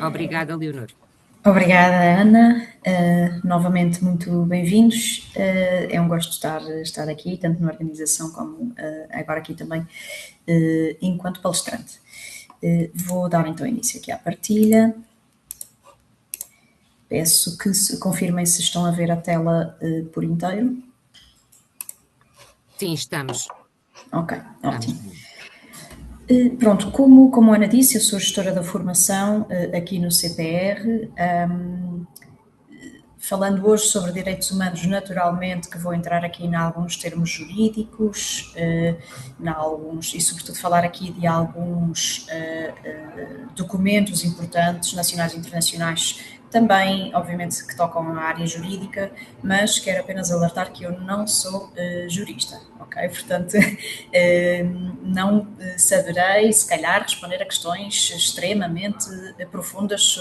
Obrigada, Leonor. Obrigada, Ana. Novamente, muito bem-vindos. É um gosto estar aqui, tanto na organização como agora aqui também enquanto palestrante. Vou dar então início aqui à partilha. Peço que confirmem se estão a ver a tela por inteiro. Sim, estamos. Ok, ótimo. Pronto, como a Ana disse, eu sou gestora da formação aqui no CPR. Falando hoje sobre direitos humanos, naturalmente que vou entrar aqui em alguns termos jurídicos, e sobretudo falar aqui de alguns documentos importantes, nacionais e internacionais, também, obviamente, que tocam à área jurídica, mas quero apenas alertar que eu não sou jurista, ok? Portanto, não saberei, se calhar, responder a questões extremamente profundas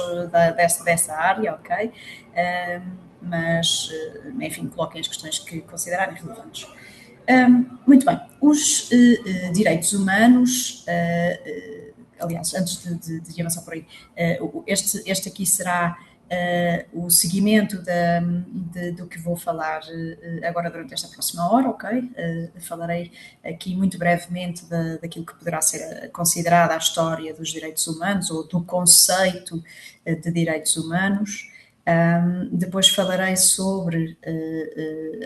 dessa área, ok? Mas, enfim, coloquem as questões que considerarem relevantes. Muito bem, os direitos humanos, aliás, antes de avançar por aí, este aqui será o seguimento do que vou falar agora durante esta próxima hora, ok? Falarei aqui muito brevemente daquilo que poderá ser considerada a história dos direitos humanos ou do conceito de direitos humanos. Depois falarei sobre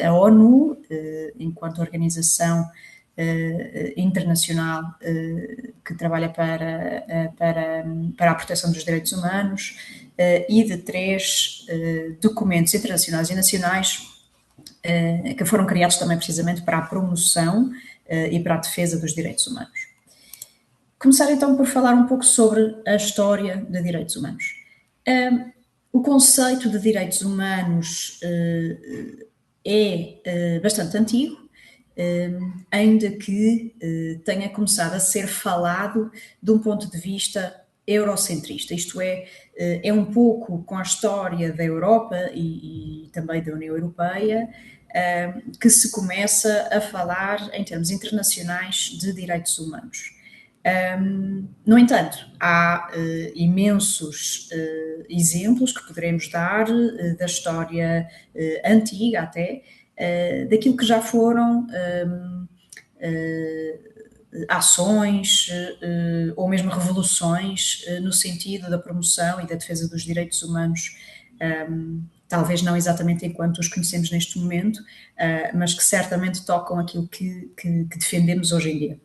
a ONU, enquanto organização internacional que trabalha para a proteção dos direitos humanos, e de 3 documentos internacionais e nacionais que foram criados também precisamente para a promoção e para a defesa dos direitos humanos. Começar então por falar um pouco sobre a história de direitos humanos. O conceito de direitos humanos é bastante antigo, ainda que tenha começado a ser falado de um ponto de vista eurocentrista, isto é um pouco com a história da Europa e também da União Europeia que se começa a falar em termos internacionais de direitos humanos. No entanto, há imensos exemplos que poderemos dar da história antiga até, daquilo que já foram ações ou mesmo revoluções no sentido da promoção e da defesa dos direitos humanos, talvez não exatamente enquanto os conhecemos neste momento, mas que certamente tocam aquilo que defendemos hoje em dia.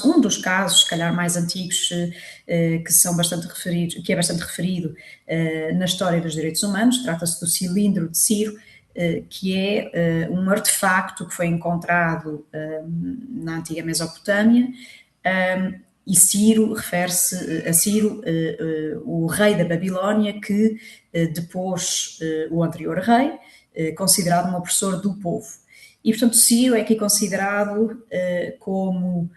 Um dos casos, se calhar mais antigos, que é bastante referido na história dos direitos humanos, trata-se do cilindro de Ciro, que é um artefacto que foi encontrado na antiga Mesopotâmia, e Ciro refere-se a Ciro, o rei da Babilónia, que depôs o anterior rei, considerado um opressor do povo. E, portanto, Ciro é aqui considerado como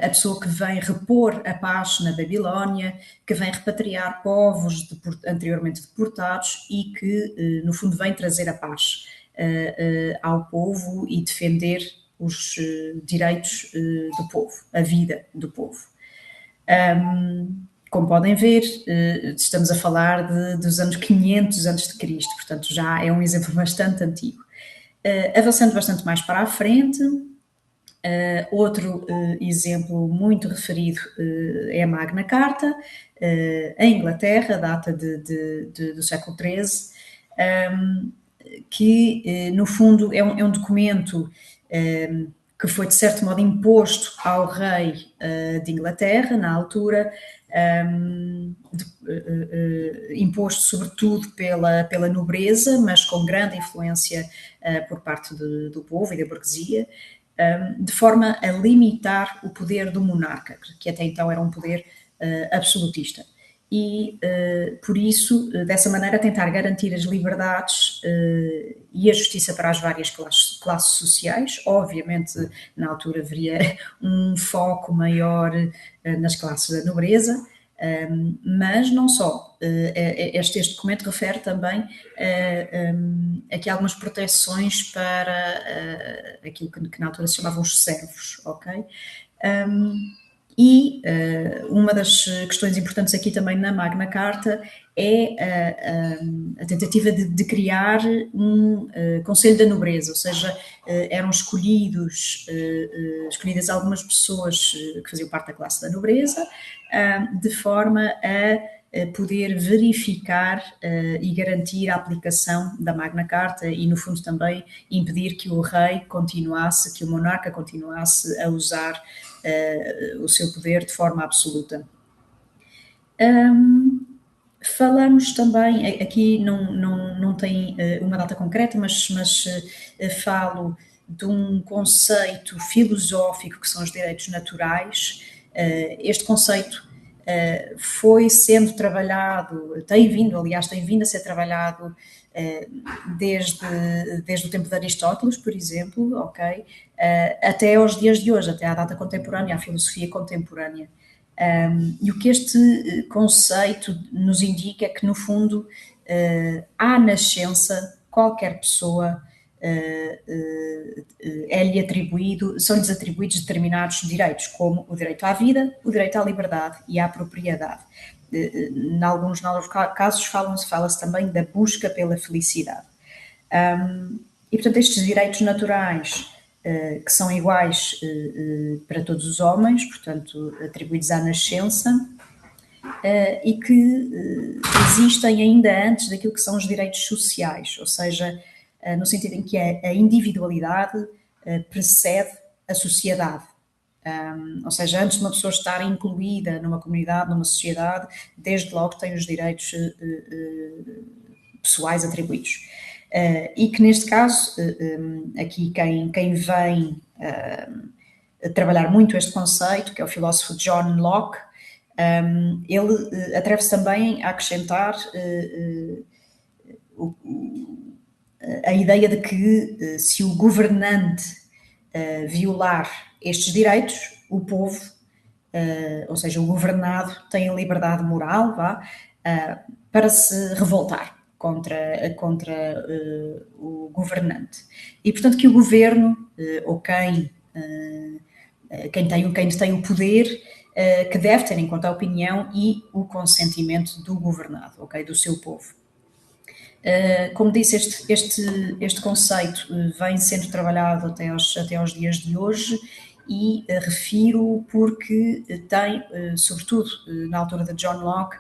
a pessoa que vem repor a paz na Babilónia, que vem repatriar povos anteriormente deportados e que, no fundo, vem trazer a paz ao povo e defender os direitos do povo, a vida do povo. Como podem ver, estamos a falar dos anos 500 a.C., portanto já é um exemplo bastante antigo. Avançando bastante mais para a frente, outro exemplo muito referido é a Magna Carta, em Inglaterra, data do século XIII, que no fundo é um documento que foi de certo modo imposto ao rei de Inglaterra na altura, imposto sobretudo pela nobreza, mas com grande influência por parte do povo e da burguesia, de forma a limitar o poder do monarca, que até então era um poder absolutista. E, por isso, dessa maneira, tentar garantir as liberdades e a justiça para as várias classes sociais. Obviamente, na altura haveria um foco maior nas classes da nobreza, mas não só. Este documento refere também aqui algumas proteções para aquilo que na altura se chamavam os servos, ok? E uma das questões importantes aqui também na Magna Carta é a tentativa de criar um Conselho da Nobreza, ou seja, eram escolhidas algumas pessoas que faziam parte da classe da nobreza, de forma a poder verificar e garantir a aplicação da Magna Carta e, no fundo, também impedir que o rei continuasse, que o monarca continuasse a usar o seu poder de forma absoluta. Falamos também, aqui não tem uma data concreta, mas falo de um conceito filosófico que são os direitos naturais. Este conceito foi sendo trabalhado, tem vindo a ser trabalhado desde o tempo de Aristóteles, por exemplo, ok, até aos dias de hoje, até à data contemporânea, à filosofia contemporânea. E o que este conceito nos indica é que, no fundo, à nascença, qualquer pessoa são-lhes atribuídos determinados direitos, como o direito à vida, o direito à liberdade e à propriedade. Em alguns casos fala-se também da busca pela felicidade. E, portanto, estes direitos naturais, que são iguais para todos os homens, portanto, atribuídos à nascença, e que existem ainda antes daquilo que são os direitos sociais, ou seja, no sentido em que a individualidade precede a sociedade. Ou seja, antes de uma pessoa estar incluída numa comunidade, numa sociedade, desde logo tem os direitos pessoais atribuídos. E que neste caso, aqui quem vem trabalhar muito este conceito, que é o filósofo John Locke, ele atreve-se também a acrescentar a ideia de que se o governante violar estes direitos, o povo, ou seja, o governado, tem a liberdade moral para se revoltar contra o governante. E, portanto, que o governo, ou quem tem o poder, que deve ter em conta a opinião e o consentimento do governado, ok, do seu povo. Como disse, este conceito vem sendo trabalhado até aos dias de hoje e refiro porque tem, sobretudo na altura de John Locke,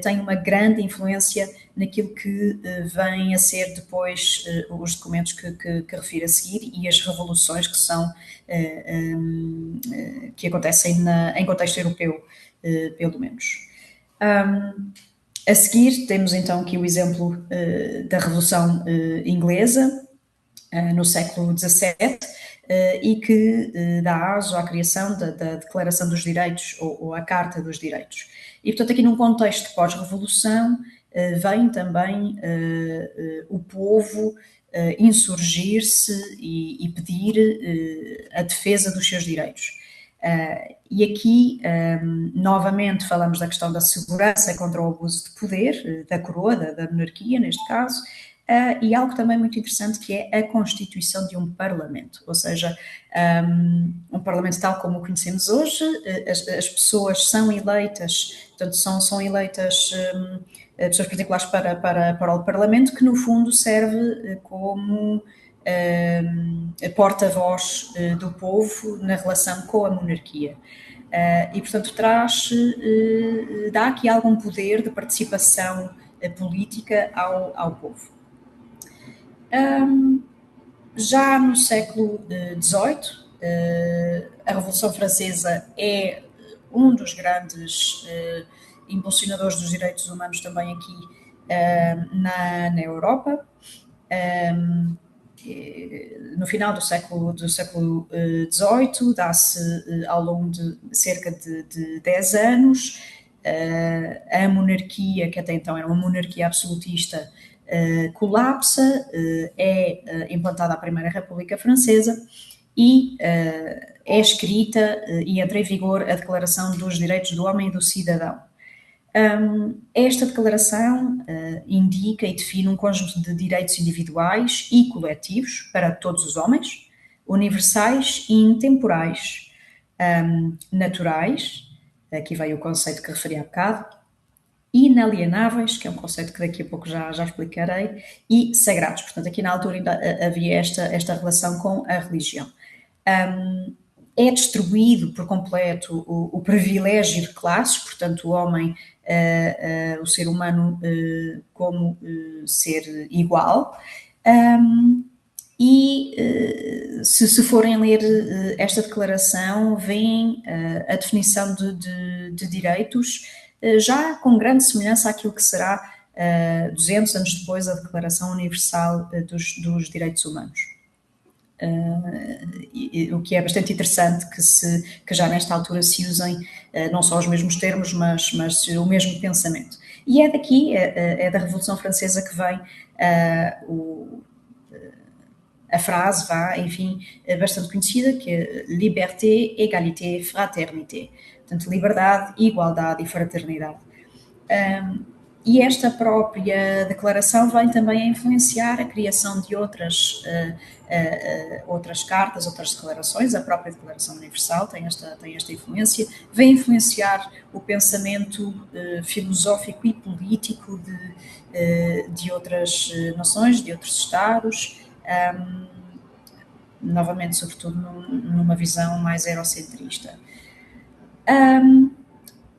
tem uma grande influência naquilo que vem a ser depois os documentos que refiro a seguir e as revoluções que acontecem em contexto europeu, pelo menos. A seguir, temos então aqui o exemplo da Revolução Inglesa, no século XVII, e que dá aso à criação da Declaração dos Direitos, ou a Carta dos Direitos. E, portanto, aqui num contexto de pós-revolução, vem também o povo insurgir-se e pedir a defesa dos seus direitos. E aqui, novamente, falamos da questão da segurança contra o abuso de poder, da coroa, da monarquia, neste caso, e algo também muito interessante que é a constituição de um parlamento, ou seja, um parlamento tal como o conhecemos hoje, as pessoas são eleitas, portanto, são eleitas pessoas particulares para o parlamento, que no fundo serve como porta-voz do povo na relação com a monarquia. E, portanto, dá aqui algum poder de participação política ao povo. Já no século XVIII, a Revolução Francesa é um dos grandes impulsionadores dos direitos humanos também aqui na Europa. No final do século XVIII, dá-se ao longo de cerca de 10 anos, a monarquia, que até então era uma monarquia absolutista, colapsa, é implantada a Primeira República Francesa e é escrita e entra em vigor a Declaração dos Direitos do Homem e do Cidadão. Esta declaração indica e define um conjunto de direitos individuais e coletivos para todos os homens, universais e intemporais, naturais, aqui veio o conceito que referi há bocado, inalienáveis, que é um conceito que daqui a pouco já explicarei, e sagrados. Portanto, aqui na altura ainda havia esta relação com a religião. É distribuído por completo o privilégio de classes, portanto, o homem, o ser humano, como ser igual. Se forem ler esta declaração, veem a definição de direitos já com grande semelhança àquilo que será 200 anos depois a Declaração Universal dos Direitos Humanos. O que é bastante interessante que já nesta altura se usem não só os mesmos termos, mas o mesmo pensamento. E é daqui, é da Revolução Francesa que vem a frase, enfim, bastante conhecida, que é liberté, égalité, fraternité. Portanto, liberdade, igualdade e fraternidade. E esta própria declaração vem também a influenciar a criação de outras cartas, outras declarações. A própria Declaração Universal tem esta influência, vem influenciar o pensamento filosófico e político de outras nações, de outros Estados, novamente, sobretudo numa visão mais eurocentrista.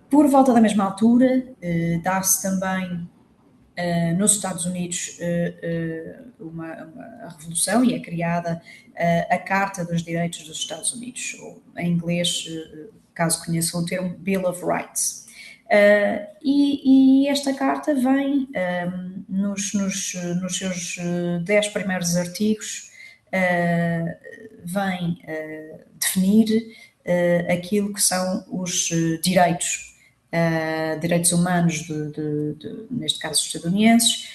Por volta da mesma altura, dá-se também nos Estados Unidos uma revolução e é criada a Carta dos Direitos dos Estados Unidos, ou em inglês, caso conheçam o termo, Bill of Rights. E esta carta vem, nos seus 10 primeiros artigos, vem definir aquilo que são os direitos humanos, neste caso estadunidenses,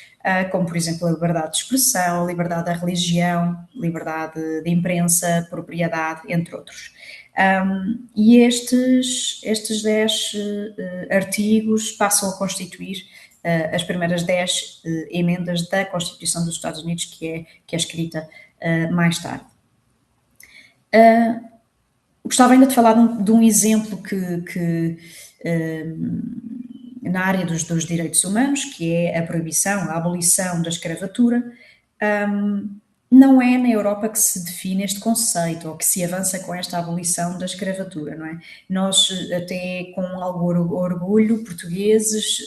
como, por exemplo, a liberdade de expressão, a liberdade da religião, liberdade de imprensa, propriedade, entre outros. E estes 10 artigos passam a constituir as primeiras 10 emendas da Constituição dos Estados Unidos, que é escrita mais tarde. Gostava ainda de falar de um exemplo que na área dos direitos humanos, que é a proibição, a abolição da escravatura. Não é na Europa que se define este conceito ou que se avança com esta abolição da escravatura, não é? Nós, até com algum orgulho, portugueses,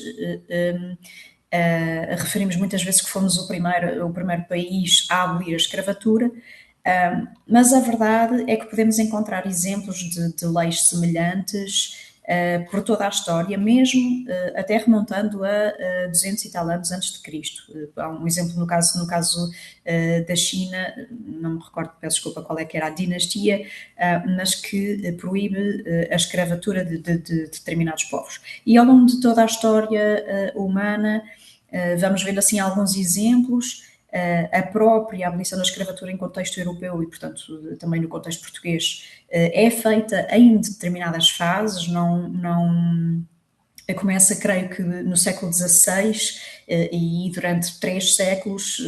referimos muitas vezes que fomos o primeiro país a abolir a escravatura, mas a verdade é que podemos encontrar exemplos de leis semelhantes por toda a história, mesmo até remontando a 200 e tal anos antes de Cristo. Há um exemplo no caso da China, não me recordo, peço desculpa qual é que era a dinastia, mas que proíbe a escravatura de determinados povos. E ao longo de toda a história humana, vamos vendo assim alguns exemplos. A própria abolição da escravatura em contexto europeu e, portanto, também no contexto português, é feita em determinadas fases, não começa, creio que no século XVI, e durante 3 séculos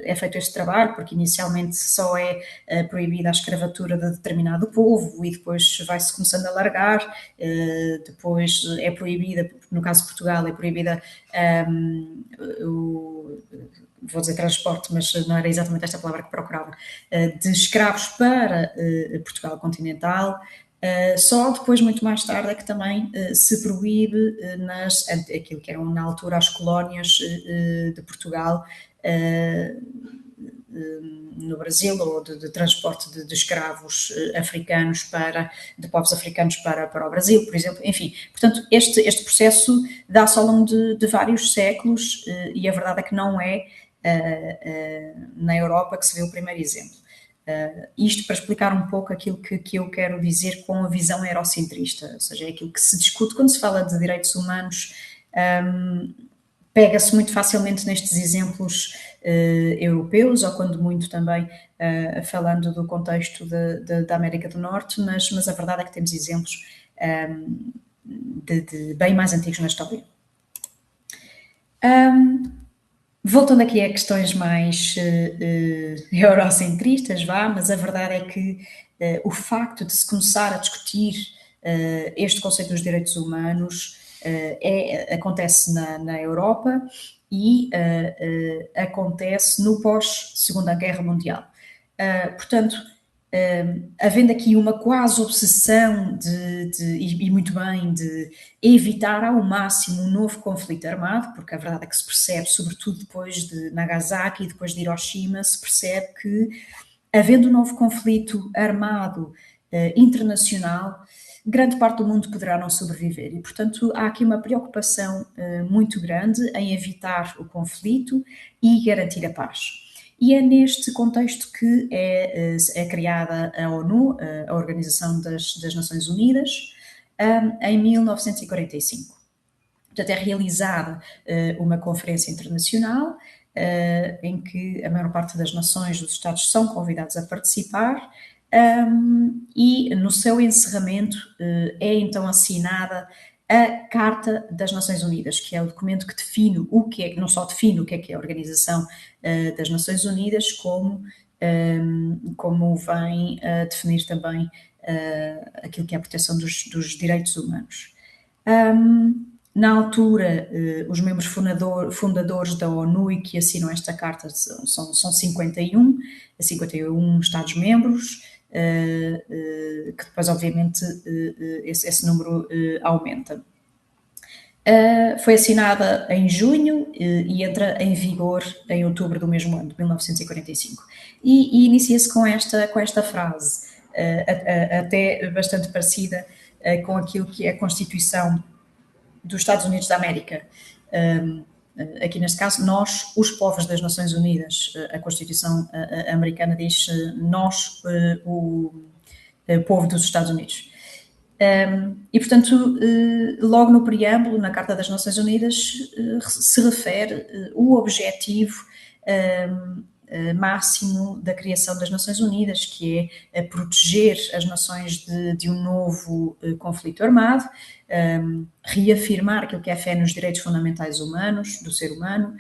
é feito este trabalho, porque inicialmente só é proibida a escravatura de determinado povo e depois vai-se começando a alargar, depois é proibida, no caso de Portugal, é proibida vou dizer transporte, mas não era exatamente esta palavra que procurava, de escravos para Portugal continental. Só depois, muito mais tarde, é que também se proíbe aquilo que eram na altura as colónias de Portugal no Brasil, ou de transporte de escravos africanos de povos africanos para o Brasil, por exemplo. Enfim, portanto, este processo dá-se ao longo de vários séculos e a verdade é que não é na Europa que se vê o primeiro exemplo. Isto para explicar um pouco aquilo que eu quero dizer com a visão eurocentrista, ou seja, é aquilo que se discute quando se fala de direitos humanos. Pega-se muito facilmente nestes exemplos europeus, ou quando muito também falando do contexto da América do Norte, mas a verdade é que temos exemplos de bem mais antigos na história. Voltando aqui a questões mais eurocentristas, mas a verdade é que o facto de se começar a discutir este conceito dos direitos humanos acontece na Europa e acontece no pós-Segunda Guerra Mundial. Portanto, havendo aqui uma quase obsessão e muito bem, de evitar ao máximo um novo conflito armado, porque a verdade é que se percebe, sobretudo depois de Nagasaki e depois de Hiroshima, se percebe que, havendo um novo conflito armado internacional, grande parte do mundo poderá não sobreviver. E, portanto, há aqui uma preocupação muito grande em evitar o conflito e garantir a paz. E é neste contexto que é criada a ONU, a Organização das Nações Unidas, em 1945. Portanto, é realizada uma conferência internacional em que a maior parte das nações, dos Estados, são convidados a participar, e no seu encerramento é então assinada a Carta das Nações Unidas, que é o documento que define o que é, não só define o que é a Organização das Nações Unidas, como vem definir também aquilo que é a proteção dos direitos humanos. Na altura, os membros fundadores da ONU e que assinam esta carta são 51 Estados-membros, que depois, obviamente, esse número aumenta. Foi assinada em junho e entra em vigor em outubro do mesmo ano, de 1945. E inicia-se com esta frase, até bastante parecida com aquilo que é a Constituição dos Estados Unidos da América. Aqui neste caso, nós, os povos das Nações Unidas. A Constituição americana diz nós, o povo dos Estados Unidos. E, portanto, logo no preâmbulo, na Carta das Nações Unidas, se refere o objetivo máximo da criação das Nações Unidas, que é proteger as nações de um novo conflito armado, reafirmar aquilo que é a fé nos direitos fundamentais humanos, do ser humano,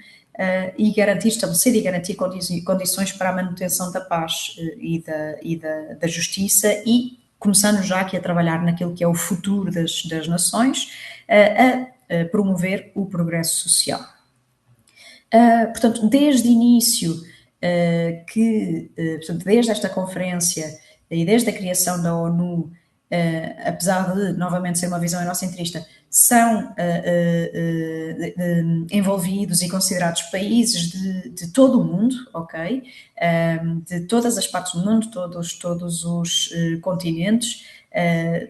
e estabelecer e garantir condições para a manutenção da paz e da justiça, e começando já aqui a trabalhar naquilo que é o futuro das nações, a promover o progresso social. Portanto, desde o início, portanto, desde esta conferência e desde a criação da ONU, apesar de, novamente, ser uma visão eurocentrista, são envolvidos e considerados países de todo o mundo, ok? De todas as partes do mundo, todos os continentes,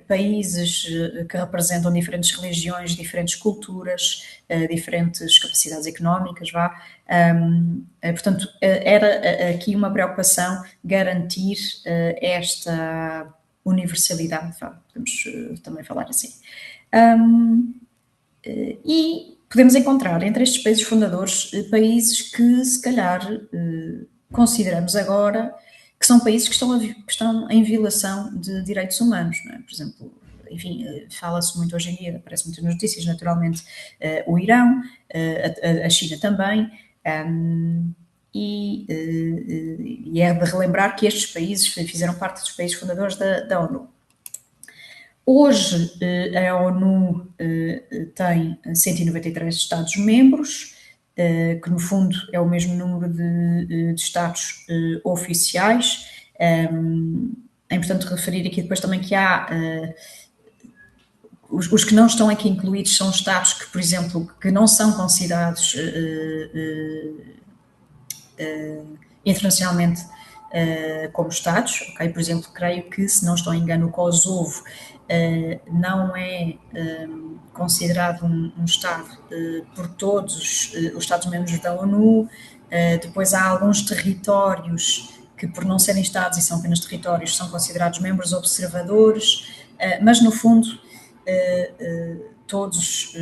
países que representam diferentes religiões, diferentes culturas, diferentes capacidades económicas, portanto, era aqui uma preocupação garantir esta universalidade, podemos também falar assim. E podemos encontrar entre estes países fundadores países que, se calhar, consideramos agora que são países que estão em violação de direitos humanos, não é? Por exemplo, enfim, fala-se muito hoje em dia, aparece muito nas notícias, naturalmente, o Irão, a China também, e é de relembrar que estes países fizeram parte dos países fundadores da ONU. Hoje, a ONU tem 193 Estados-membros, que no fundo é o mesmo número de Estados oficiais. É importante referir aqui depois também que há os que não estão aqui incluídos são Estados que, por exemplo, que não são considerados internacionalmente como Estados, ok? Por exemplo, creio que, se não estou em engano, o Kosovo não é considerado um Estado por todos os Estados-membros da ONU. Depois há alguns territórios que, por não serem Estados e são apenas territórios, são considerados membros observadores, mas no fundo todos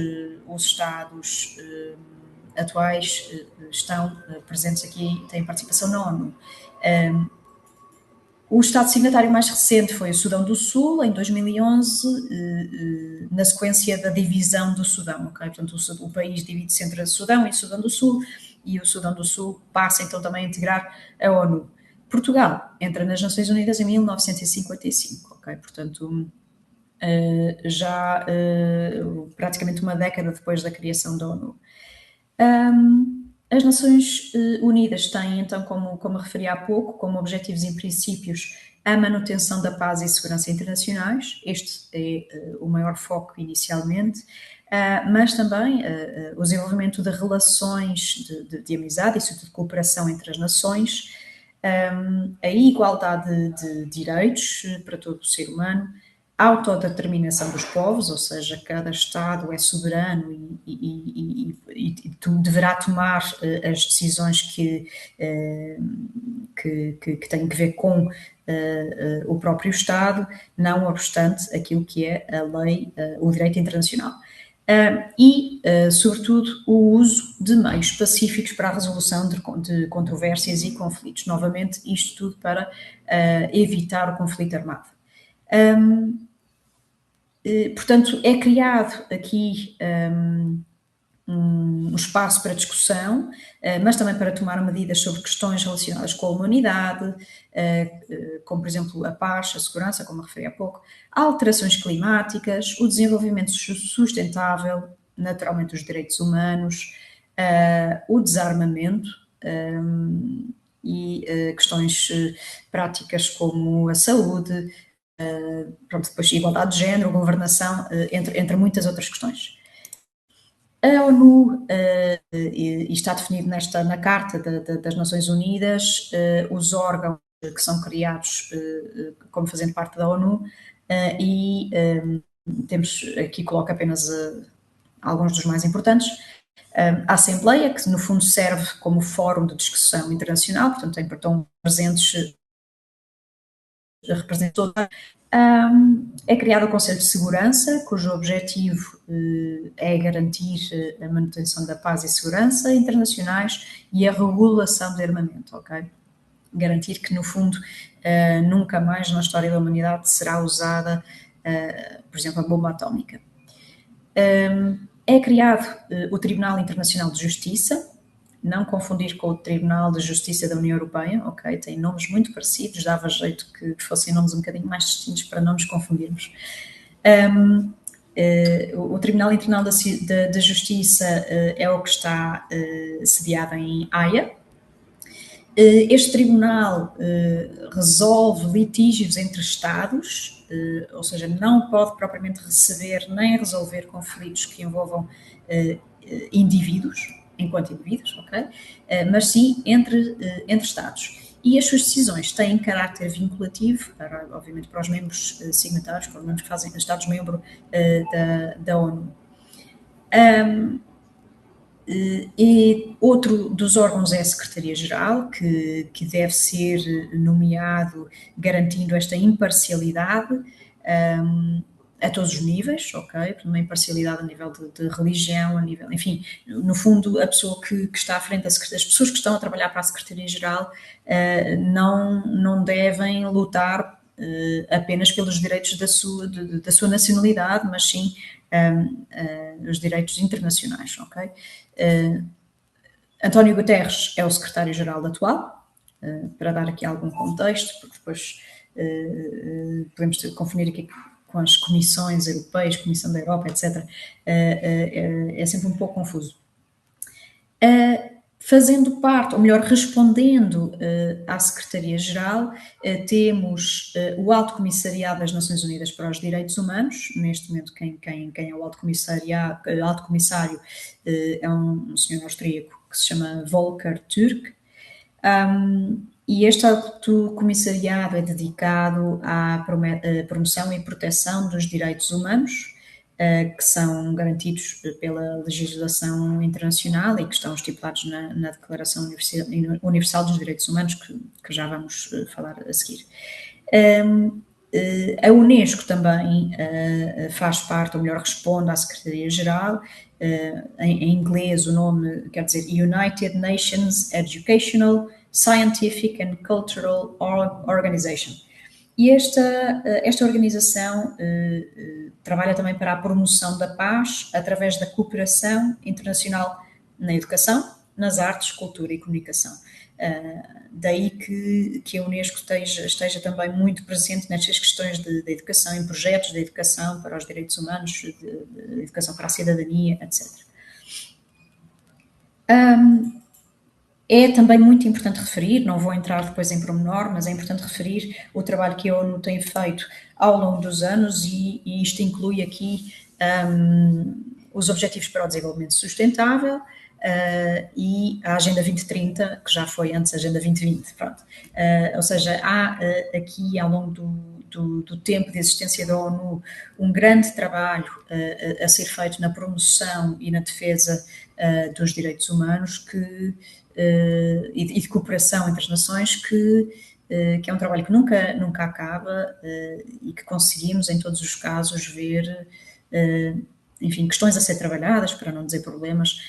os Estados atuais estão presentes aqui, têm participação na ONU. O Estado signatário mais recente foi o Sudão do Sul, em 2011, na sequência da divisão do Sudão, ok? Portanto, o país divide-se entre Sudão e Sudão do Sul, e o Sudão do Sul passa então também a integrar a ONU. Portugal entra nas Nações Unidas em 1955, ok? Portanto, já praticamente uma década depois da criação da ONU. As Nações Unidas têm, então, como referi há pouco, como objetivos e princípios a manutenção da paz e segurança internacionais. Este é o maior foco inicialmente, mas também o desenvolvimento de relações de amizade e de cooperação entre as nações, a igualdade de direitos para todo o ser humano, a autodeterminação dos povos, ou seja, cada Estado é soberano e deverá tomar as decisões que têm que ver com o próprio Estado, não obstante aquilo que é a lei, o direito internacional. Sobretudo, o uso de meios pacíficos para a resolução de controvérsias e conflitos. Novamente, isto tudo para evitar o conflito armado. Portanto, é criado aqui um espaço para discussão, mas também para tomar medidas sobre questões relacionadas com a humanidade, como, por exemplo, a paz, a segurança, como referi há pouco, alterações climáticas, o desenvolvimento sustentável, naturalmente os direitos humanos, o desarmamento e questões práticas como a saúde, depois igualdade de género, governação, entre muitas outras questões. A ONU, e está definido na Carta das Nações Unidas, os órgãos que são criados como fazendo parte da ONU, e temos aqui, coloco apenas alguns dos mais importantes. A Assembleia, que no fundo serve como fórum de discussão internacional, portanto estão presentes representou. É criado o Conselho de Segurança, cujo objetivo é garantir a manutenção da paz e segurança internacionais e a regulação do armamento, ok? Garantir que, no fundo, nunca mais na história da humanidade será usada, por exemplo, a bomba atómica. É criado o Tribunal Internacional de Justiça, não confundir com o Tribunal de Justiça da União Europeia, ok? Tem nomes muito parecidos, dava jeito que fossem nomes um bocadinho mais distintos para não nos confundirmos. O Tribunal Internacional da Justiça é o que está sediado em Haia. Este tribunal resolve litígios entre Estados, ou seja, não pode propriamente receber nem resolver conflitos que envolvam indivíduos, enquanto indivíduos, ok? Mas sim entre Estados. E as suas decisões têm caráter vinculativo, obviamente para os membros signatários, para os membros que fazem Estados-membro da ONU. E outro dos órgãos é a Secretaria-Geral, que deve ser nomeado garantindo esta imparcialidade a todos os níveis, ok? Uma imparcialidade a nível de religião, a nível, enfim, no fundo, a pessoa que está à frente as pessoas que estão a trabalhar para a Secretaria-Geral não devem lutar apenas pelos direitos da sua nacionalidade, mas sim os direitos internacionais, ok? António Guterres é o secretário-geral atual, para dar aqui algum contexto, porque depois podemos confundir aqui com as comissões europeias, Comissão da Europa, etc. É sempre um pouco confuso. Fazendo parte, ou melhor, respondendo à Secretaria-Geral, temos o Alto Comissariado das Nações Unidas para os Direitos Humanos. Neste momento, quem é o Alto Comissário é um senhor austríaco que se chama Volker Türk. E este Alto Comissariado é dedicado à promoção e proteção dos direitos humanos, que são garantidos pela legislação internacional e que estão estipulados na Declaração Universal dos Direitos Humanos, que já vamos falar a seguir. A Unesco também faz parte, ou melhor, responde à Secretaria-Geral. Em inglês o nome quer dizer United Nations Educational, Scientific and Cultural Organization. E esta organização trabalha também para a promoção da paz através da cooperação internacional na educação, nas artes, cultura e comunicação. Daí que a Unesco esteja também muito presente nestas questões de educação, em projetos de educação para os direitos humanos, de educação para a cidadania, etc. É também muito importante referir, não vou entrar depois em pormenor, mas é importante referir o trabalho que a ONU tem feito ao longo dos anos e isto inclui aqui os Objetivos para o Desenvolvimento Sustentável e a Agenda 2030, que já foi antes a Agenda 2020, pronto. Ou seja, há aqui ao longo do tempo de existência da ONU um grande trabalho a ser feito na promoção e na defesa dos direitos humanos e de cooperação entre as nações que é um trabalho que nunca acaba e que conseguimos em todos os casos ver enfim, questões a ser trabalhadas, para não dizer problemas,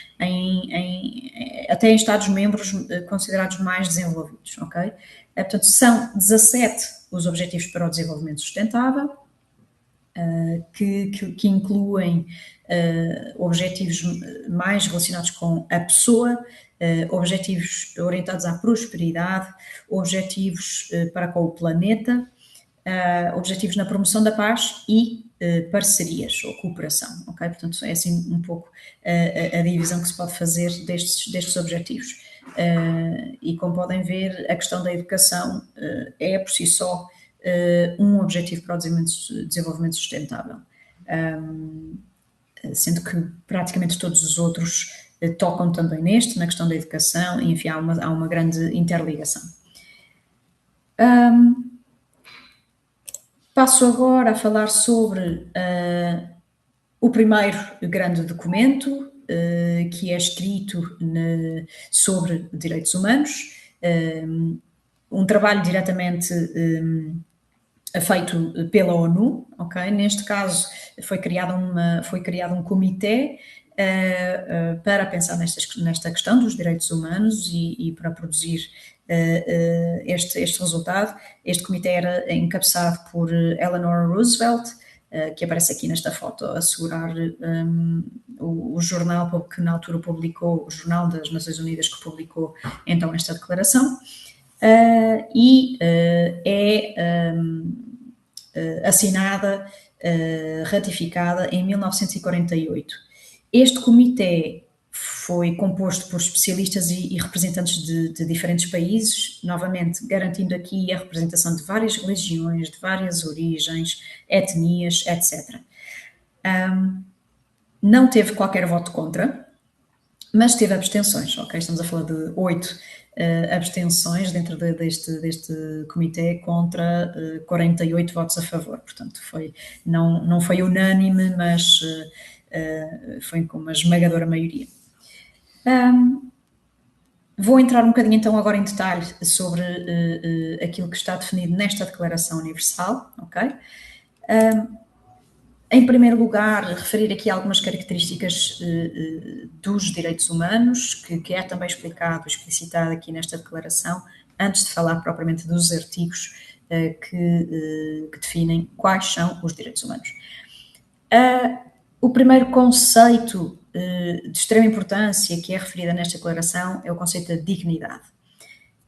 até em Estados-membros considerados mais desenvolvidos, ok? Portanto, são 17 os Objetivos para o Desenvolvimento Sustentável, que incluem objetivos mais relacionados com a pessoa, objetivos orientados à prosperidade, objetivos para com o planeta, objetivos na promoção da paz e parcerias ou cooperação, ok? Portanto, é assim um pouco a divisão que se pode fazer destes objetivos. E como podem ver, a questão da educação é por si só um objetivo para o desenvolvimento sustentável, sendo que praticamente todos os outros tocam também na questão da educação, e enfim, há uma grande interligação. Passo agora a falar sobre o primeiro grande documento que é escrito sobre direitos humanos, um trabalho diretamente feito pela ONU, ok? Neste caso foi criado um comitê para pensar nesta questão dos direitos humanos e para produzir este resultado. Este comitê era encabeçado por Eleanor Roosevelt, que aparece aqui nesta foto, a segurar o jornal que na altura publicou, o Jornal das Nações Unidas, que publicou então esta declaração, e é assinada, ratificada em 1948. Este comitê foi composto por especialistas e representantes de diferentes países, novamente garantindo aqui a representação de várias religiões, de várias origens, etnias, etc. Não teve qualquer voto contra, mas teve abstenções, ok? Estamos a falar de 8 abstenções dentro deste comitê contra 48 votos a favor. Portanto, não foi unânime, mas foi com uma esmagadora maioria. Vou entrar um bocadinho então agora em detalhe sobre aquilo que está definido nesta Declaração Universal, ok? Em primeiro lugar, referir aqui algumas características dos direitos humanos, que é também explicitado aqui nesta declaração, antes de falar propriamente dos artigos que definem quais são os direitos humanos. O primeiro conceito de extrema importância que é referido nesta declaração é o conceito da dignidade.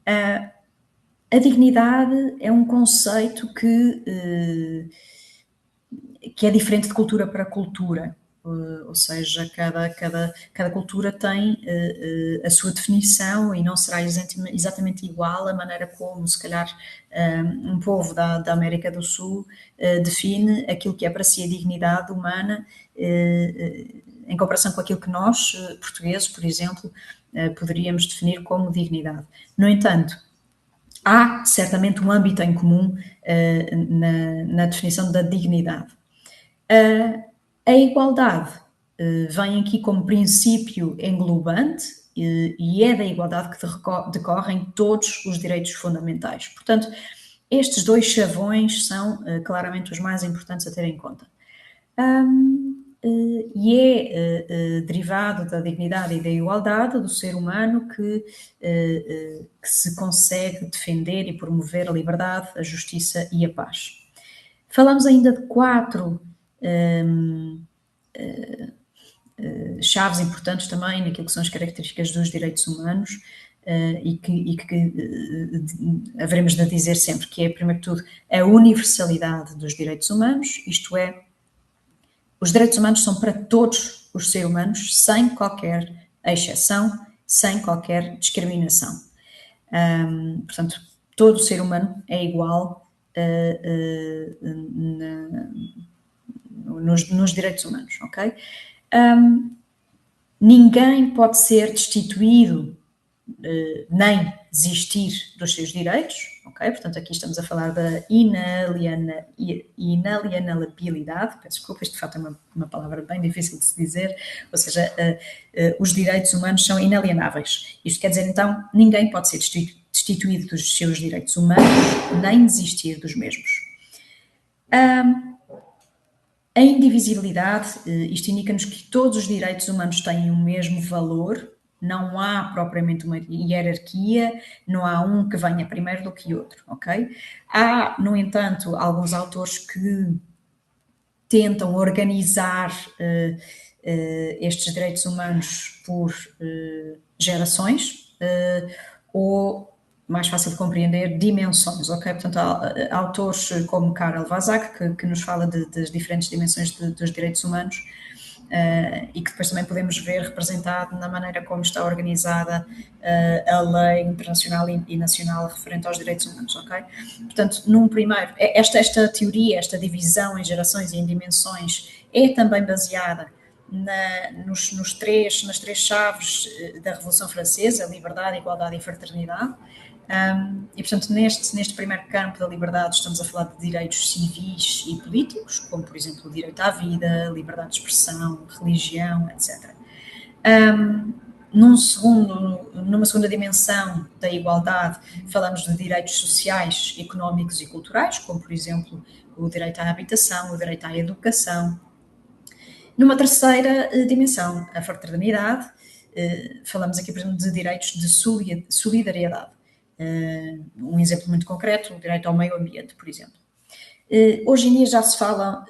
A dignidade é um conceito que é diferente de cultura para cultura, ou seja, cada cultura tem a sua definição e não será exatamente igual a maneira como, se calhar, um povo da América do Sul define aquilo que é para si a dignidade humana em comparação com aquilo que nós, portugueses, por exemplo, poderíamos definir como dignidade. No entanto, há certamente um âmbito em comum na definição da dignidade. A igualdade vem aqui como princípio englobante e é da igualdade que decorrem todos os direitos fundamentais. Portanto, estes dois chavões são claramente os mais importantes a ter em conta. E é derivado da dignidade e da igualdade do ser humano que se consegue defender e promover a liberdade, a justiça e a paz. Falamos ainda de 4 chaves importantes também naquilo que são as características dos direitos humanos, e que haveremos de dizer sempre que é, primeiro de tudo, a universalidade dos direitos humanos, isto é, os direitos humanos são para todos os seres humanos, sem qualquer exceção, sem qualquer discriminação. Portanto, todo ser humano é igual nos direitos humanos, ok? Ninguém pode ser destituído nem desistir dos seus direitos, ok? Portanto, aqui estamos a falar da inalienabilidade, peço desculpa, isto de facto é uma palavra bem difícil de se dizer, ou seja, os direitos humanos são inalienáveis. Isto quer dizer, então, ninguém pode ser destituído dos seus direitos humanos, nem desistir dos mesmos. A indivisibilidade, isto indica-nos que todos os direitos humanos têm o mesmo valor, não há propriamente uma hierarquia, não há um que venha primeiro do que outro, ok? Há, no entanto, alguns autores que tentam organizar estes direitos humanos por gerações, ou, mais fácil de compreender, dimensões, ok? Portanto, há autores como Karel Vazak, que nos fala das diferentes dimensões dos direitos humanos, e que depois também podemos ver representado na maneira como está organizada a lei internacional e nacional referente aos direitos humanos, ok? Portanto, num primeiro, esta teoria, esta divisão em gerações e em dimensões é também baseada nas três chaves da Revolução Francesa: liberdade, igualdade e fraternidade. E, portanto, neste primeiro campo da liberdade estamos a falar de direitos civis e políticos, como, por exemplo, o direito à vida, liberdade de expressão, religião, etc. Numa segunda dimensão da igualdade, falamos de direitos sociais, económicos e culturais, como, por exemplo, o direito à habitação, o direito à educação. Numa terceira dimensão, a fraternidade, falamos aqui, por exemplo, de direitos de solidariedade. Um exemplo muito concreto, o direito ao meio ambiente, por exemplo. Hoje em dia já se fala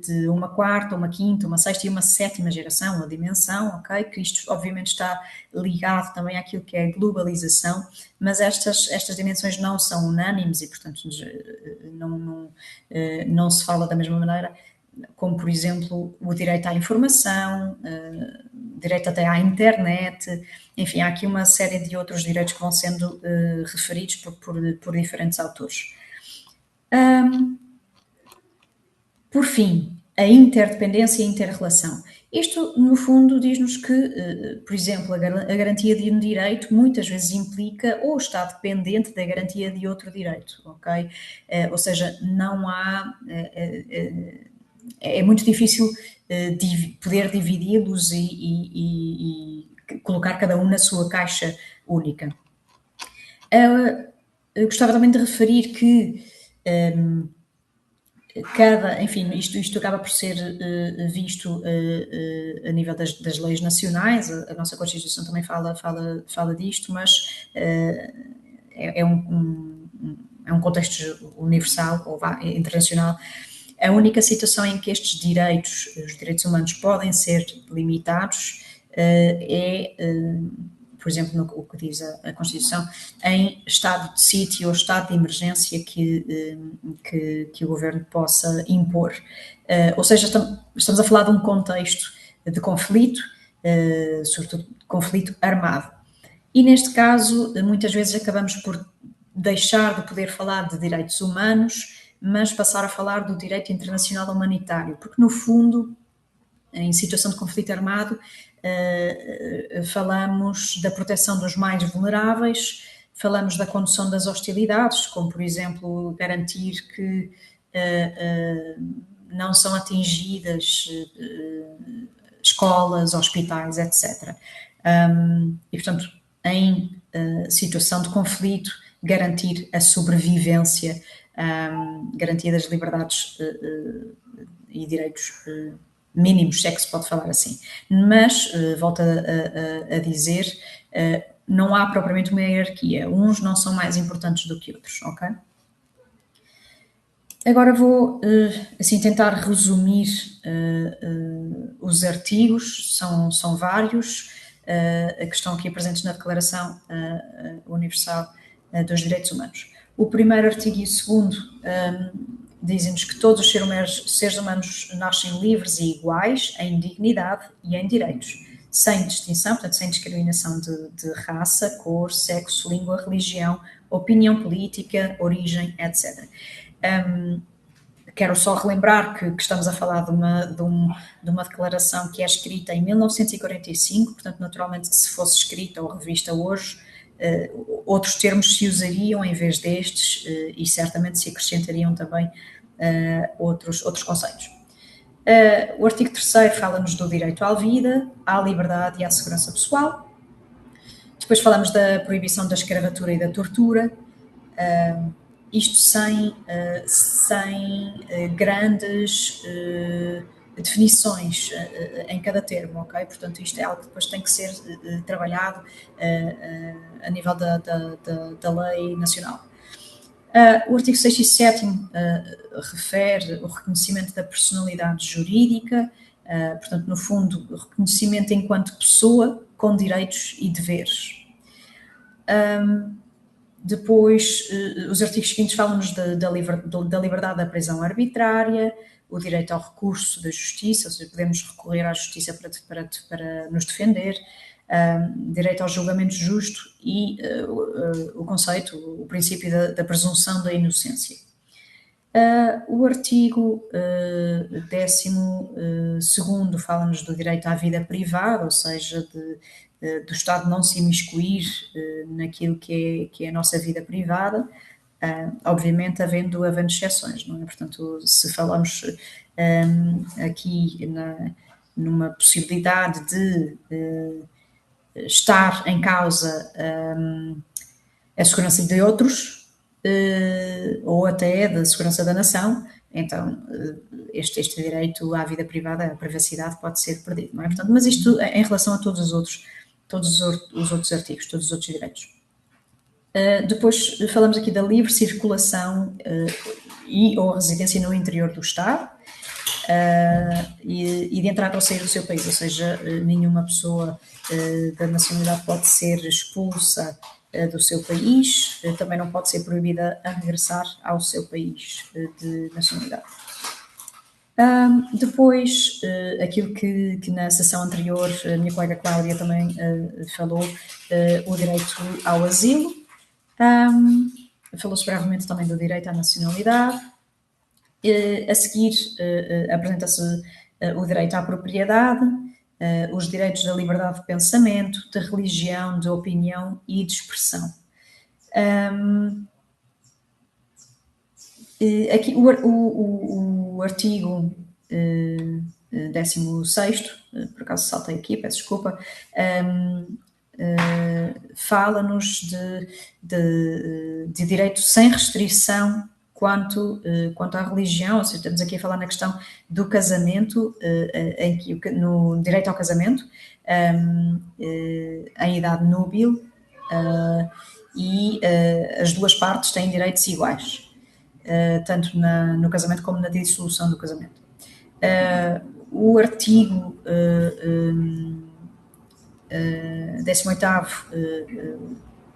de uma quarta, uma quinta, uma sexta e uma sétima geração, uma dimensão, ok? Que isto obviamente está ligado também àquilo que é a globalização, mas estas dimensões não são unânimes e, portanto, não se fala da mesma maneira, como, por exemplo, o direito à informação, direito até à internet, enfim, há aqui uma série de outros direitos que vão sendo referidos por diferentes autores. Por fim, a interdependência e a inter-relação. Isto, no fundo, diz-nos que, por exemplo, a garantia de um direito muitas vezes implica ou está dependente da garantia de outro direito, ok? Ou seja, não há... é muito difícil poder dividi-los e colocar cada um na sua caixa única. Eu gostava também de referir que enfim, isto acaba por ser visto a nível das leis nacionais, a nossa Constituição também fala disto, mas é um contexto universal ou internacional. A única situação em que estes direitos, os direitos humanos, podem ser limitados por exemplo, o que diz a Constituição, em estado de sítio ou estado de emergência que o governo possa impor. Ou seja, estamos a falar de um contexto de conflito, sobretudo conflito armado. E neste caso, muitas vezes acabamos por deixar de poder falar de direitos humanos, mas passar a falar do direito internacional humanitário, porque no fundo, em situação de conflito armado, falamos da proteção dos mais vulneráveis, falamos da condução das hostilidades, como por exemplo garantir que não são atingidas escolas, hospitais, etc. E portanto, em situação de conflito, garantir a sobrevivência, garantia das liberdades e direitos mínimos, se é que se pode falar assim. Mas, volto a dizer, não há propriamente uma hierarquia. Uns não são mais importantes do que outros, ok? Agora vou assim tentar resumir os artigos, são vários, que estão aqui presentes na Declaração Universal dos Direitos Humanos. O primeiro artigo e o segundo dizem-nos que todos os seres humanos nascem livres e iguais em dignidade e em direitos, sem distinção, portanto, sem discriminação de raça, cor, sexo, língua, religião, opinião política, origem, etc. Quero só relembrar que estamos a falar de uma declaração que é escrita em 1945, portanto, naturalmente, se fosse escrita ou revista hoje, outros termos se usariam em vez destes e certamente se acrescentariam também outros conceitos. O artigo 3º fala-nos do direito à vida, à liberdade e à segurança pessoal. Depois falamos da proibição da escravatura e da tortura, isto sem grandes definições em cada termo, ok? Portanto, isto é algo que depois tem que ser trabalhado a nível da lei nacional. O artigo 6º e 7º refere o reconhecimento da personalidade jurídica, portanto, no fundo, o reconhecimento enquanto pessoa com direitos e deveres. Depois, os artigos seguintes falam-nos da liberdade da prisão arbitrária, o direito ao recurso da justiça, ou seja, podemos recorrer à justiça para nos defender, direito ao julgamento justo e o conceito, o princípio da presunção da inocência. O artigo 12º fala-nos do direito à vida privada, ou seja, do Estado não se imiscuir naquilo que é a nossa vida privada, obviamente havendo exceções, não é? Portanto, se falamos aqui numa possibilidade de estar em causa a segurança de outros, ou até da segurança da nação, então este direito à vida privada, à privacidade, pode ser perdido, não é? Portanto, mas isto em relação a todos os outros artigos, todos os outros direitos. Depois falamos aqui da livre circulação e ou residência no interior do Estado e de entrar ou sair do seu país, ou seja, nenhuma pessoa da nacionalidade pode ser expulsa do seu país, também não pode ser proibida a regressar ao seu país de nacionalidade. Depois, aquilo que na sessão anterior a minha colega Cláudia também falou, o direito ao asilo, falou-se brevemente também do direito à nacionalidade. A seguir apresenta-se o direito à propriedade, os direitos da liberdade de pensamento, de religião, de opinião e de expressão. Aqui o artigo 16º, por acaso saltei aqui, peço desculpa, fala-nos de direito sem restrição quanto à religião, ou seja, estamos aqui a falar na questão do casamento, no direito ao casamento, em idade núbil, e as duas partes têm direitos iguais, tanto no casamento como na dissolução do casamento. O artigo 18º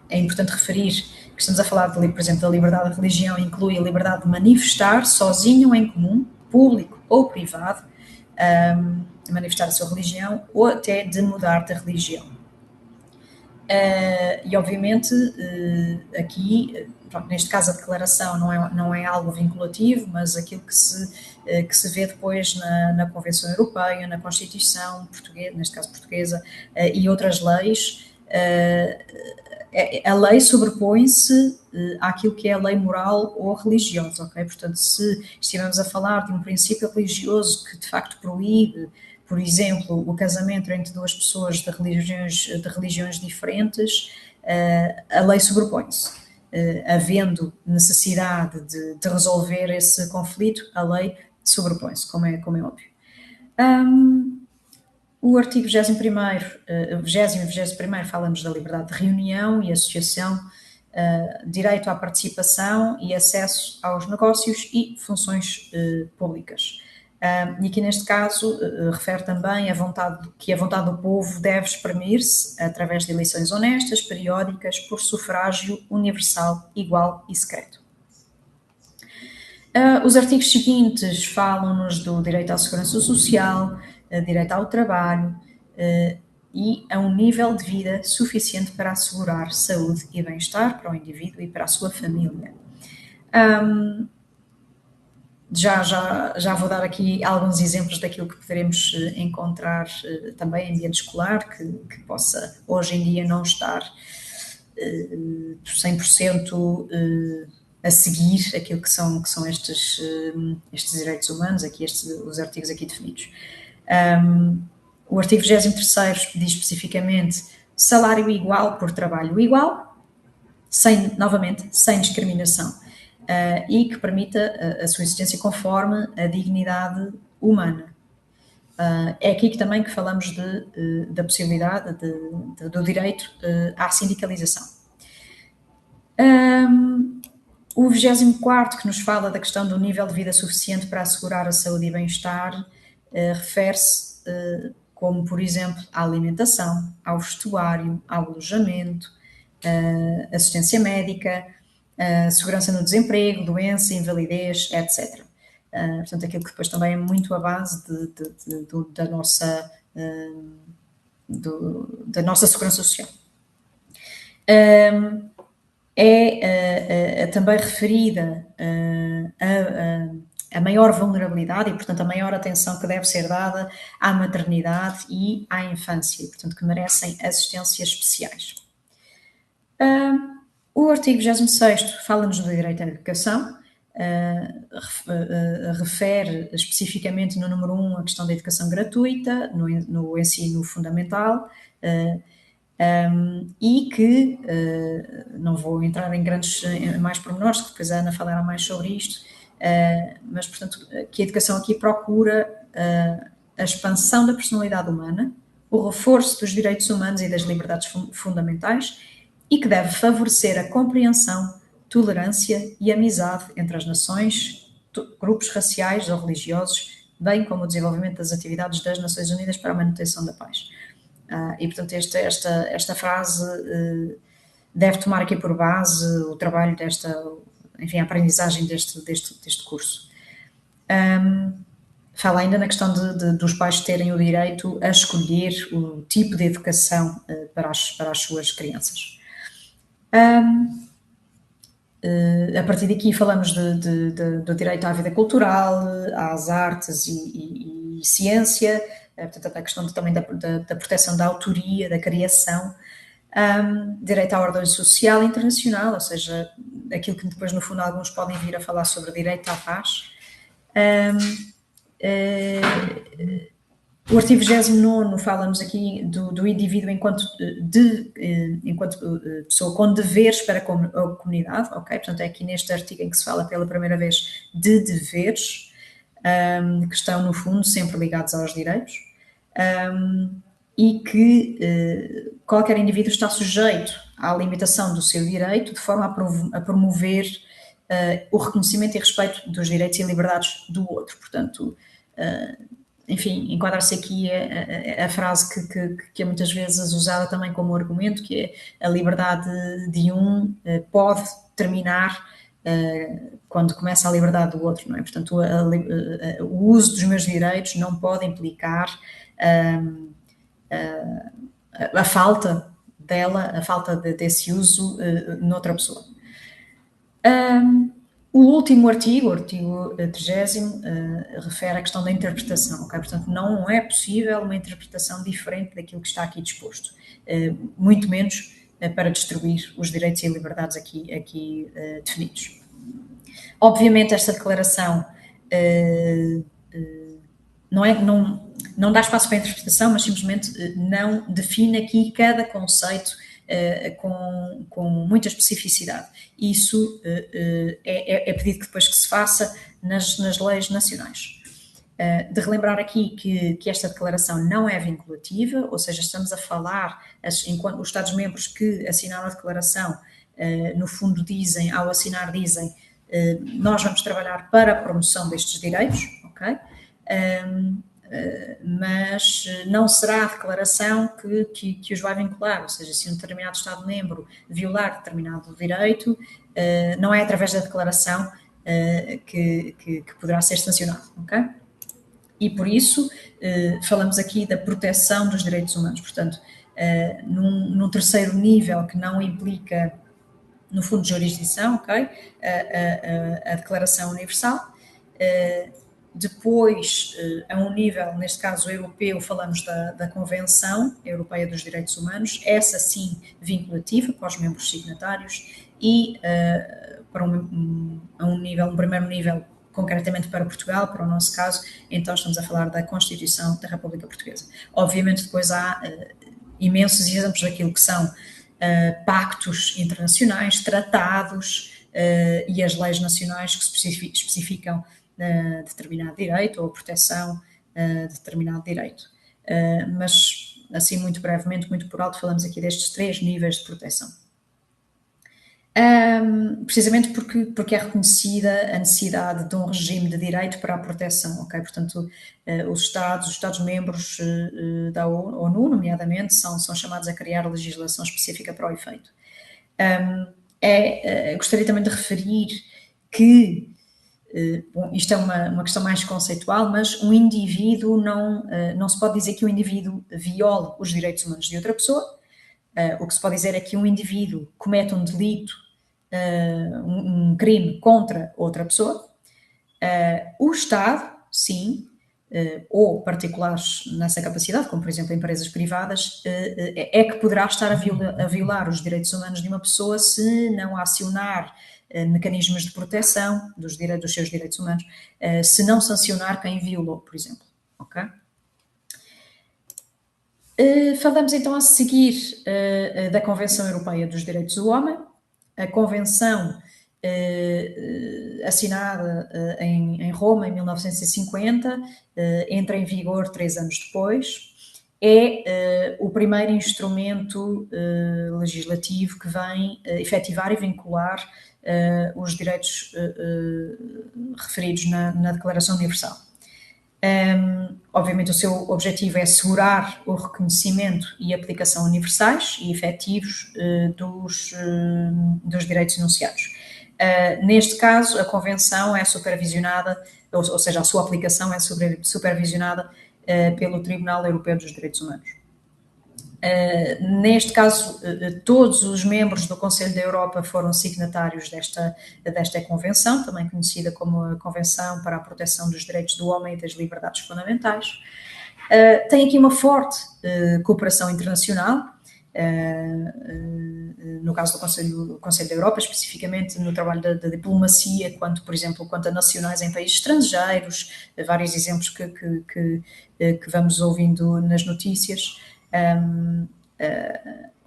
é importante referir que estamos a falar, por exemplo, da liberdade de religião, inclui a liberdade de manifestar sozinho ou em comum, público ou privado, manifestar a sua religião ou até de mudar de religião. E obviamente aqui, neste caso a declaração não é algo vinculativo, mas aquilo que se vê depois na Convenção Europeia, na Constituição portuguesa, neste caso portuguesa, e outras leis, a lei sobrepõe-se àquilo que é a lei moral ou religiosa, ok? Portanto, se estivermos a falar de um princípio religioso que de facto proíbe, por exemplo, o casamento entre duas pessoas de religiões diferentes, a lei sobrepõe-se. Havendo necessidade de resolver esse conflito, a lei sobrepõe-se, como é óbvio. O artigo 20º e 21º fala-nos da liberdade de reunião e associação, direito à participação e acesso aos negócios e funções públicas. E aqui neste caso refere também que a vontade do povo deve exprimir-se através de eleições honestas, periódicas, por sufrágio universal, igual e secreto. Os artigos seguintes falam-nos do direito à segurança social, direito ao trabalho e a um nível de vida suficiente para assegurar saúde e bem-estar para o indivíduo e para a sua família. Já vou dar aqui alguns exemplos daquilo que poderemos encontrar também em ambiente escolar, que possa hoje em dia não estar 100% a seguir aquilo que são estes direitos humanos, aqui os artigos aqui definidos. O artigo 23º diz especificamente salário igual por trabalho igual, novamente, sem discriminação, e que permita a sua existência conforme a dignidade humana. É aqui que também que falamos da possibilidade do direito à sindicalização. O 24º, que nos fala da questão do nível de vida suficiente para assegurar a saúde e bem-estar, refere-se como, por exemplo, à alimentação, ao vestuário, ao alojamento, assistência médica, segurança no desemprego, doença, invalidez, etc. Portanto, aquilo que depois também é muito a base da nossa segurança social. É também referida a maior vulnerabilidade e, portanto, a maior atenção que deve ser dada à maternidade e à infância, e, portanto, que merecem assistências especiais. O artigo 26º fala-nos do direito à educação, refere especificamente no número 1 a questão da educação gratuita, no ensino fundamental, e que, não vou entrar em mais pormenores, que depois a Ana falará mais sobre isto, mas, portanto, que a educação aqui procura a expansão da personalidade humana, o reforço dos direitos humanos e das liberdades fundamentais, e que deve favorecer a compreensão, tolerância e amizade entre as nações, grupos raciais ou religiosos, bem como o desenvolvimento das atividades das Nações Unidas para a manutenção da paz. E, portanto, esta frase deve tomar aqui por base o trabalho a aprendizagem deste curso. Fala ainda na questão dos pais terem o direito a escolher o tipo de educação para as suas crianças. A partir daqui falamos do direito à vida cultural, às artes e ciência, portanto, a questão também da proteção da autoria, da criação, direito à ordem social internacional, ou seja, aquilo que depois no fundo alguns podem vir a falar sobre direito à paz. O artigo 29º fala-nos aqui do indivíduo enquanto pessoa com deveres para a comunidade, ok? Portanto, é aqui neste artigo em que se fala pela primeira vez de deveres, que estão, no fundo, sempre ligados aos direitos, e que qualquer indivíduo está sujeito à limitação do seu direito de forma a promover o reconhecimento e respeito dos direitos e liberdades do outro. Portanto, enfim, enquadra-se aqui a frase que é muitas vezes usada também como argumento, que é a liberdade de um pode terminar quando começa a liberdade do outro, não é? Portanto, o uso dos meus direitos não pode implicar a falta desse uso noutra pessoa. O último artigo, o artigo 30º, refere à questão da interpretação, ok? Portanto, não é possível uma interpretação diferente daquilo que está aqui disposto, muito menos para destruir os direitos e liberdades aqui definidos. Obviamente, esta declaração não dá espaço para a interpretação, mas simplesmente não define aqui cada conceito com muita especificidade. Isso é pedido que depois que se faça nas leis nacionais. De relembrar aqui que esta declaração não é vinculativa, ou seja, estamos a falar, enquanto os Estados-membros que assinaram a declaração no fundo dizem, ao assinar dizem, nós vamos trabalhar para a promoção destes direitos, ok? Mas não será a declaração que os vai vincular, ou seja, se um determinado Estado-membro violar determinado direito, não é através da declaração que poderá ser sancionado, ok? E por isso falamos aqui da proteção dos direitos humanos, portanto, num terceiro nível que não implica, no fundo, jurisdição, ok? A Declaração Universal. Depois, a um nível, neste caso europeu, falamos da Convenção Europeia dos Direitos Humanos, essa sim vinculativa para os membros signatários, e para um primeiro nível, concretamente para Portugal, para o nosso caso, então estamos a falar da Constituição da República Portuguesa. Obviamente depois há imensos exemplos daquilo que são pactos internacionais, tratados e as leis nacionais que especificam determinado direito ou a proteção de determinado direito. Mas, assim, muito brevemente, muito por alto, falamos aqui destes 3 níveis de proteção. Precisamente porque é reconhecida a necessidade de um regime de direito para a proteção, ok? Portanto, os Estados-membros da ONU, nomeadamente, são chamados a criar legislação específica para o efeito. Gostaria também de referir que, bom, isto é uma questão mais conceitual, mas um indivíduo não se pode dizer que um indivíduo viole os direitos humanos de outra pessoa. O que se pode dizer é que um indivíduo comete um delito, um crime contra outra pessoa. O Estado, sim, ou particulares nessa capacidade, como por exemplo empresas privadas, é que poderá estar a violar os direitos humanos de uma pessoa se não acionar mecanismos de proteção dos seus direitos humanos, se não sancionar quem violou, por exemplo. Ok? Falamos então a seguir da Convenção Europeia dos Direitos do Homem. A Convenção, assinada em Roma em 1950, entra em vigor 3 anos depois. É o primeiro instrumento legislativo que vem efetivar e vincular os direitos referidos na Declaração Universal. Obviamente o seu objetivo é assegurar o reconhecimento e aplicação universais e efetivos dos direitos enunciados. Neste caso, a Convenção é supervisionada, ou seja, a sua aplicação é supervisionada pelo Tribunal Europeu dos Direitos Humanos. Neste caso, todos os membros do Conselho da Europa foram signatários desta Convenção, também conhecida como a Convenção para a Proteção dos Direitos do Homem e das Liberdades Fundamentais. Tem aqui uma forte cooperação internacional, no caso do Conselho da Europa, especificamente no trabalho da diplomacia, por exemplo, quanto a nacionais em países estrangeiros, vários exemplos que vamos ouvindo nas notícias.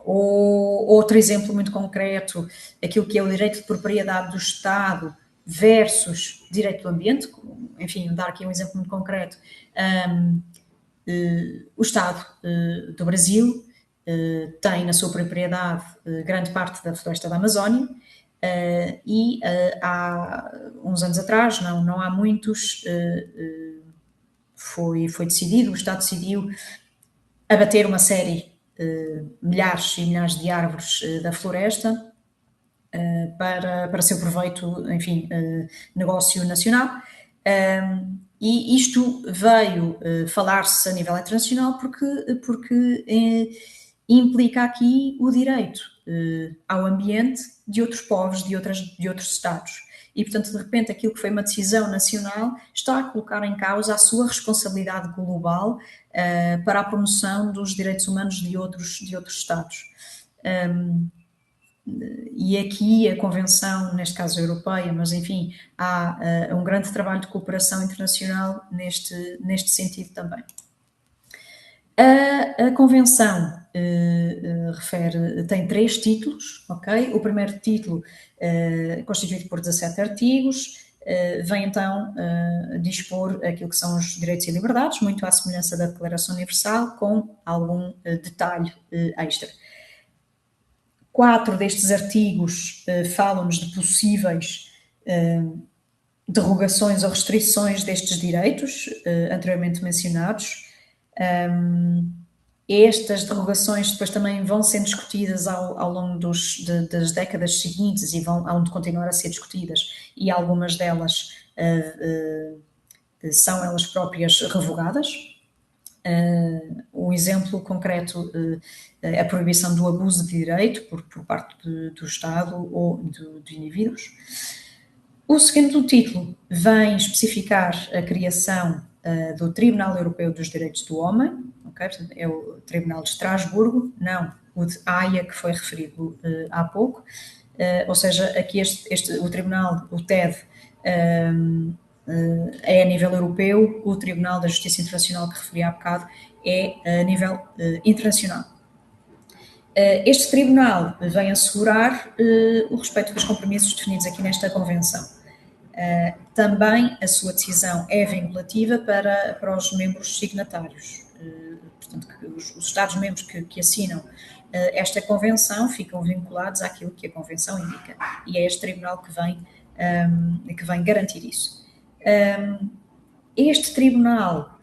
Outro exemplo muito concreto, aquilo que é o direito de propriedade do Estado versus direito do ambiente, enfim, dar aqui um exemplo muito concreto. O Estado do Brasil tem na sua propriedade grande parte da floresta da Amazónia e há uns anos atrás, não há muitos, foi decidido, o Estado decidiu abater uma série, milhares e milhares de árvores da floresta para seu proveito, enfim, negócio nacional. E isto veio falar-se a nível internacional porque implica aqui o direito ao ambiente de outros povos, de outros Estados. E, portanto, de repente, aquilo que foi uma decisão nacional está a colocar em causa a sua responsabilidade global para a promoção dos direitos humanos de outros Estados. E aqui a Convenção, neste caso europeia, mas enfim, há um grande trabalho de cooperação internacional neste sentido também. A Convenção tem 3 títulos, ok? O primeiro título, constituído por 17 artigos, vem então dispor aquilo que são os direitos e liberdades, muito à semelhança da Declaração Universal, com algum detalhe extra. 4 destes artigos falam-nos de possíveis derrogações ou restrições destes direitos anteriormente mencionados. Estas derrogações depois também vão sendo discutidas ao longo das décadas seguintes e hão de continuar a ser discutidas, e algumas delas são elas próprias revogadas. Um exemplo concreto é a proibição do abuso de direito por parte do Estado ou de indivíduos. O segundo título vem especificar a criação do Tribunal Europeu dos Direitos do Homem, okay? Portanto, é o Tribunal de Estrasburgo, não o de Haia, que foi referido há pouco, ou seja, aqui o Tribunal, o TED, é a nível europeu, o Tribunal da Justiça Internacional que referi há bocado é a nível internacional. Este tribunal vem assegurar o respeito dos compromissos definidos aqui nesta Convenção. Também a sua decisão é vinculativa para os membros signatários. Portanto, os Estados-membros que assinam esta Convenção ficam vinculados àquilo que a Convenção indica. E é este tribunal que vem garantir isso. Este tribunal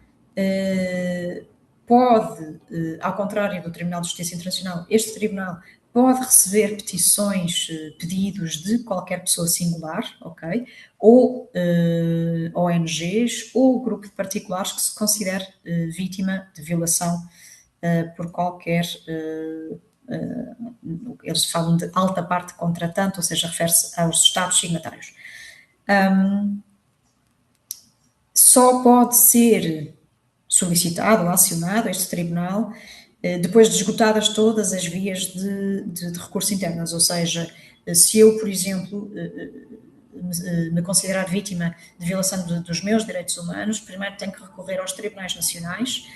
pode, ao contrário do Tribunal de Justiça Internacional, este tribunal pode receber petições, pedidos de qualquer pessoa singular, ok? Ou ONGs, ou grupo de particulares que se considere vítima de violação por qualquer... eles falam de alta parte contratante, ou seja, refere-se aos Estados signatários. Só pode ser solicitado ou acionado este tribunal depois de esgotadas todas as vias de recurso internas, ou seja, se eu, por exemplo, me considerar vítima de violação dos meus direitos humanos, primeiro tenho que recorrer aos tribunais nacionais,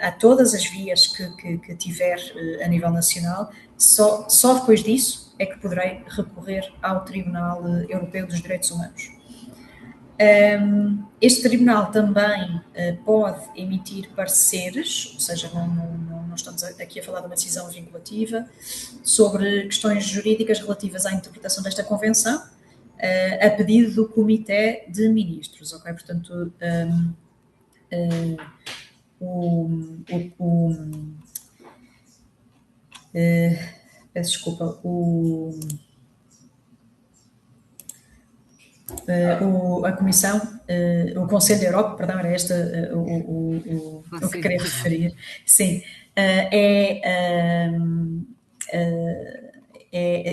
a todas as vias que tiver a nível nacional, só depois disso é que poderei recorrer ao Tribunal Europeu dos Direitos Humanos. Este tribunal também pode emitir pareceres, ou seja, não estamos aqui a falar de uma decisão vinculativa, sobre questões jurídicas relativas à interpretação desta Convenção, a pedido do Comitê de Ministros, ok? Portanto, peço desculpa, a Comissão, o Conselho da Europa, perdão, era este o que queria referir, sim,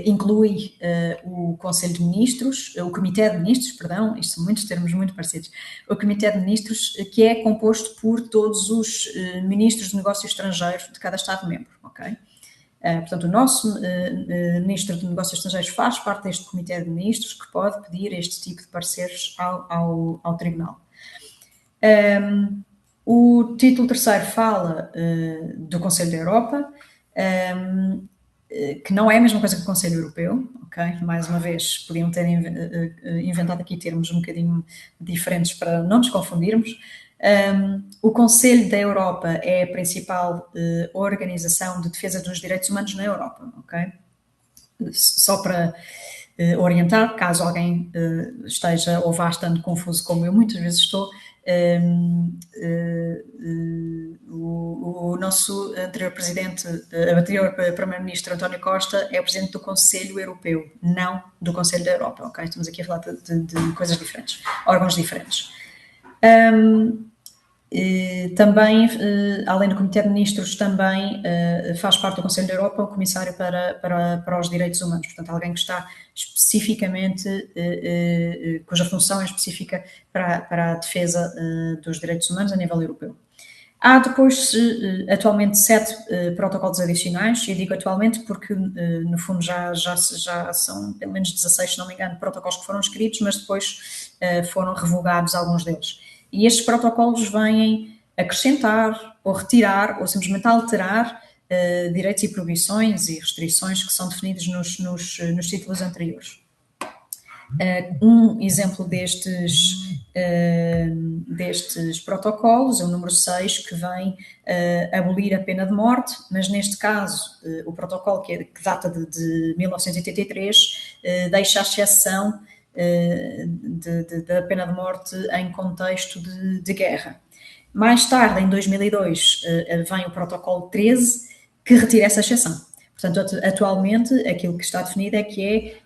inclui o Conselho de Ministros, o Comitê de Ministros, perdão, isto são muitos termos muito parecidos, o Comitê de Ministros, que é composto por todos os ministros de negócios estrangeiros de cada Estado-membro, ok? Portanto, o nosso Ministro de Negócios Estrangeiros faz parte deste Comitê de Ministros que pode pedir este tipo de pareceres ao Tribunal. O título terceiro fala do Conselho da Europa, que não é a mesma coisa que o Conselho Europeu, ok? Mais uma vez, podiam ter inventado aqui termos um bocadinho diferentes para não nos confundirmos. O Conselho da Europa é a principal organização de defesa dos direitos humanos na Europa, ok? Só para orientar, caso alguém esteja ou vá estando confuso como eu muitas vezes estou, o nosso anterior presidente, anterior primeiro-ministro António Costa é o presidente do Conselho Europeu, não do Conselho da Europa, ok? Estamos aqui a falar de coisas diferentes, órgãos diferentes. Também, além do Comitê de Ministros, também faz parte do Conselho da Europa o Comissário para os Direitos Humanos, portanto, alguém que está especificamente, cuja função é específica para a defesa dos direitos humanos a nível europeu. Há depois, atualmente, 7 protocolos adicionais, e digo atualmente porque, no fundo, já são pelo menos 16, se não me engano, protocolos que foram escritos, mas depois foram revogados alguns deles. E estes protocolos vêm acrescentar, ou retirar, ou simplesmente alterar direitos e proibições e restrições que são definidos nos títulos anteriores. Um exemplo destes protocolos é o número 6, que vem abolir a pena de morte, mas neste caso o protocolo que data de 1983 deixa a exceção da pena de morte em contexto de guerra. Mais tarde, em 2002, vem o protocolo 13, que retira essa exceção. Portanto, atualmente, aquilo que está definido é que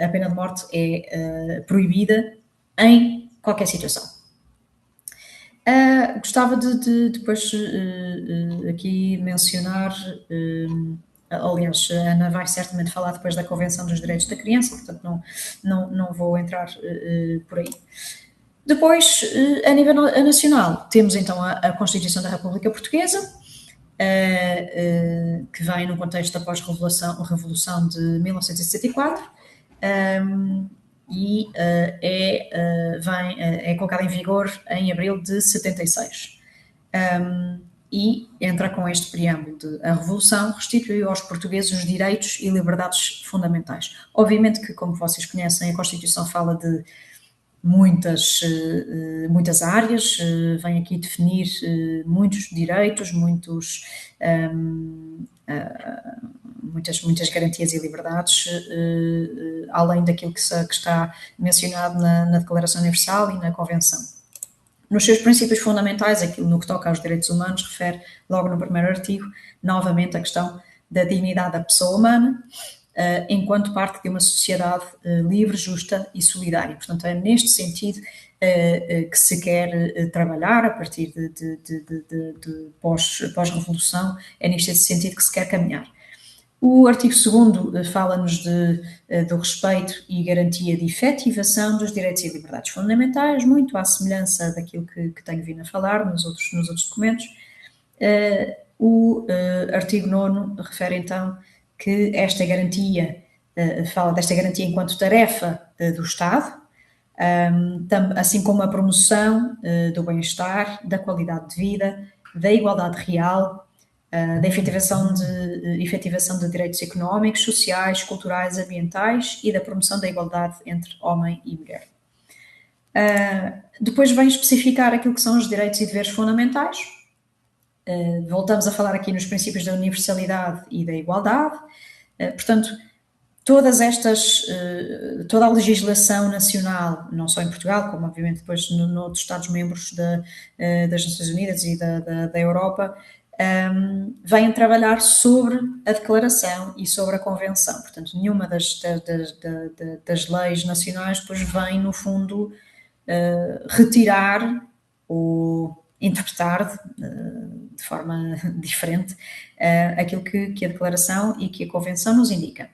a pena de morte é proibida em qualquer situação. Gostava de depois aqui mencionar, aliás, a Ana vai certamente falar depois da Convenção dos Direitos da Criança, portanto não vou entrar por aí. Depois, a nível nacional, temos então a Constituição da República Portuguesa, que vem no contexto da pós-revolução de 1964, e é colocada em vigor em abril de 76. E entra com este preâmbulo de: a Revolução restituiu aos portugueses os direitos e liberdades fundamentais. Obviamente que, como vocês conhecem, a Constituição fala de muitas áreas, vem aqui definir muitos direitos, muitas garantias e liberdades, além daquilo que está mencionado na Declaração Universal e na Convenção. Nos seus princípios fundamentais, aquilo no que toca aos direitos humanos, refere logo no primeiro artigo, novamente, a questão da dignidade da pessoa humana, enquanto parte de uma sociedade livre, justa e solidária. Portanto, é neste sentido que se quer trabalhar a partir de pós-revolução, é neste sentido que se quer caminhar. O artigo 2º fala-nos do respeito e garantia de efetivação dos direitos e liberdades fundamentais, muito à semelhança daquilo que tenho vindo a falar nos outros documentos. O artigo 9º refere então que esta garantia, fala desta garantia enquanto tarefa do Estado, assim como a promoção do bem-estar, da qualidade de vida, da igualdade real, da efetivação de direitos económicos, sociais, culturais, ambientais e da promoção da igualdade entre homem e mulher. Depois vem especificar aquilo que são os direitos e deveres fundamentais. Voltamos a falar aqui nos princípios da universalidade e da igualdade. Portanto, toda a legislação nacional, não só em Portugal, como obviamente depois noutros Estados-membros das Nações Unidas e da Europa, vêm trabalhar sobre a Declaração e sobre a Convenção. Portanto, nenhuma das leis nacionais depois vem, no fundo, retirar ou interpretar de forma diferente aquilo que a Declaração e que a Convenção nos indica.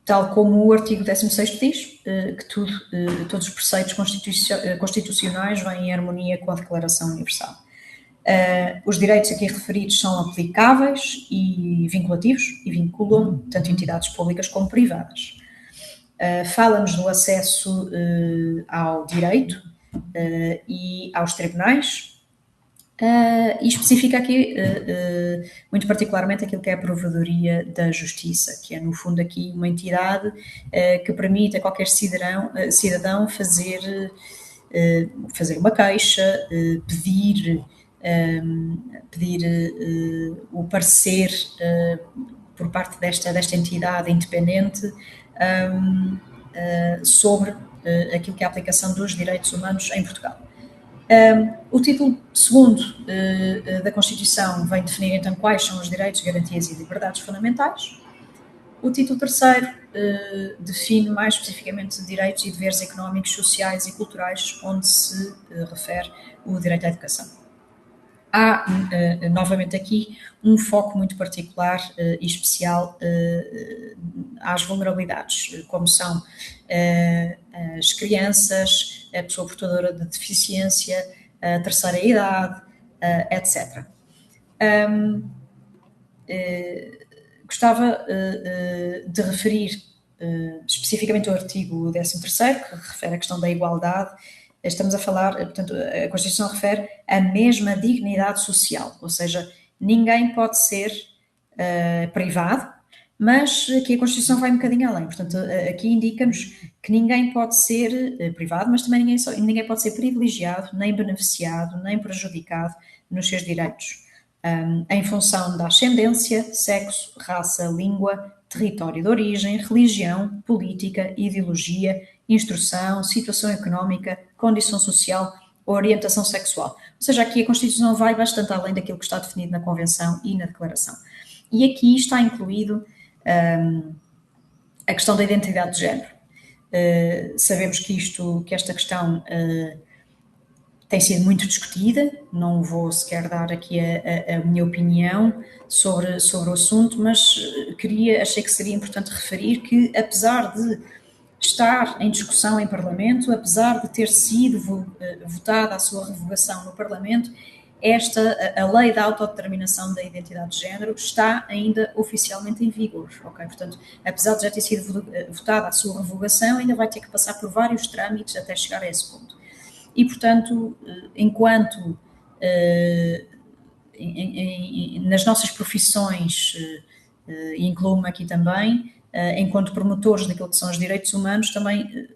Tal como o artigo 16º diz, que todos os preceitos constitucionais vêm em harmonia com a Declaração Universal. Os direitos aqui referidos são aplicáveis e vinculativos e vinculam tanto entidades públicas como privadas. Fala-nos do acesso ao direito e aos tribunais, e especifica aqui muito particularmente aquilo que é a Provedoria da Justiça, que é no fundo aqui uma entidade que permite a qualquer cidadão fazer uma queixa, pedir o parecer por parte desta entidade independente sobre aquilo que é a aplicação dos direitos humanos em Portugal. O título 2º da Constituição vem definir então quais são os direitos, garantias e liberdades fundamentais. O título 3º define mais especificamente direitos e deveres económicos, sociais e culturais, onde se refere o direito à educação. Há, novamente aqui, um foco muito particular e especial às vulnerabilidades, como são as crianças, a pessoa portadora de deficiência, a terceira idade, etc. Gostava de referir especificamente o artigo 13º, que refere à questão da igualdade. Estamos a falar, portanto, a Constituição refere a mesma dignidade social, ou seja, ninguém pode ser privado Mas aqui a Constituição vai um bocadinho além, portanto, aqui indica-nos que ninguém pode ser privado, mas também ninguém pode ser privilegiado, nem beneficiado, nem prejudicado nos seus direitos, em função da ascendência, sexo, raça, língua, território de origem, religião, política, ideologia, instrução, situação económica, condição social ou orientação sexual. Ou seja, aqui a Constituição vai bastante além daquilo que está definido na Convenção e na Declaração. E aqui está incluído a questão da identidade de género. Sabemos que esta questão tem sido muito discutida, não vou sequer dar aqui a minha opinião sobre o assunto, mas achei que seria importante referir que, apesar de estar em discussão em Parlamento, apesar de ter sido votada a sua revogação no Parlamento, a lei da autodeterminação da identidade de género está ainda oficialmente em vigor, ok? Portanto, apesar de já ter sido votada a sua revogação, ainda vai ter que passar por vários trâmites até chegar a esse ponto. E, portanto, enquanto nas nossas profissões, e incluo-me aqui também, enquanto promotores daquilo que são os direitos humanos, também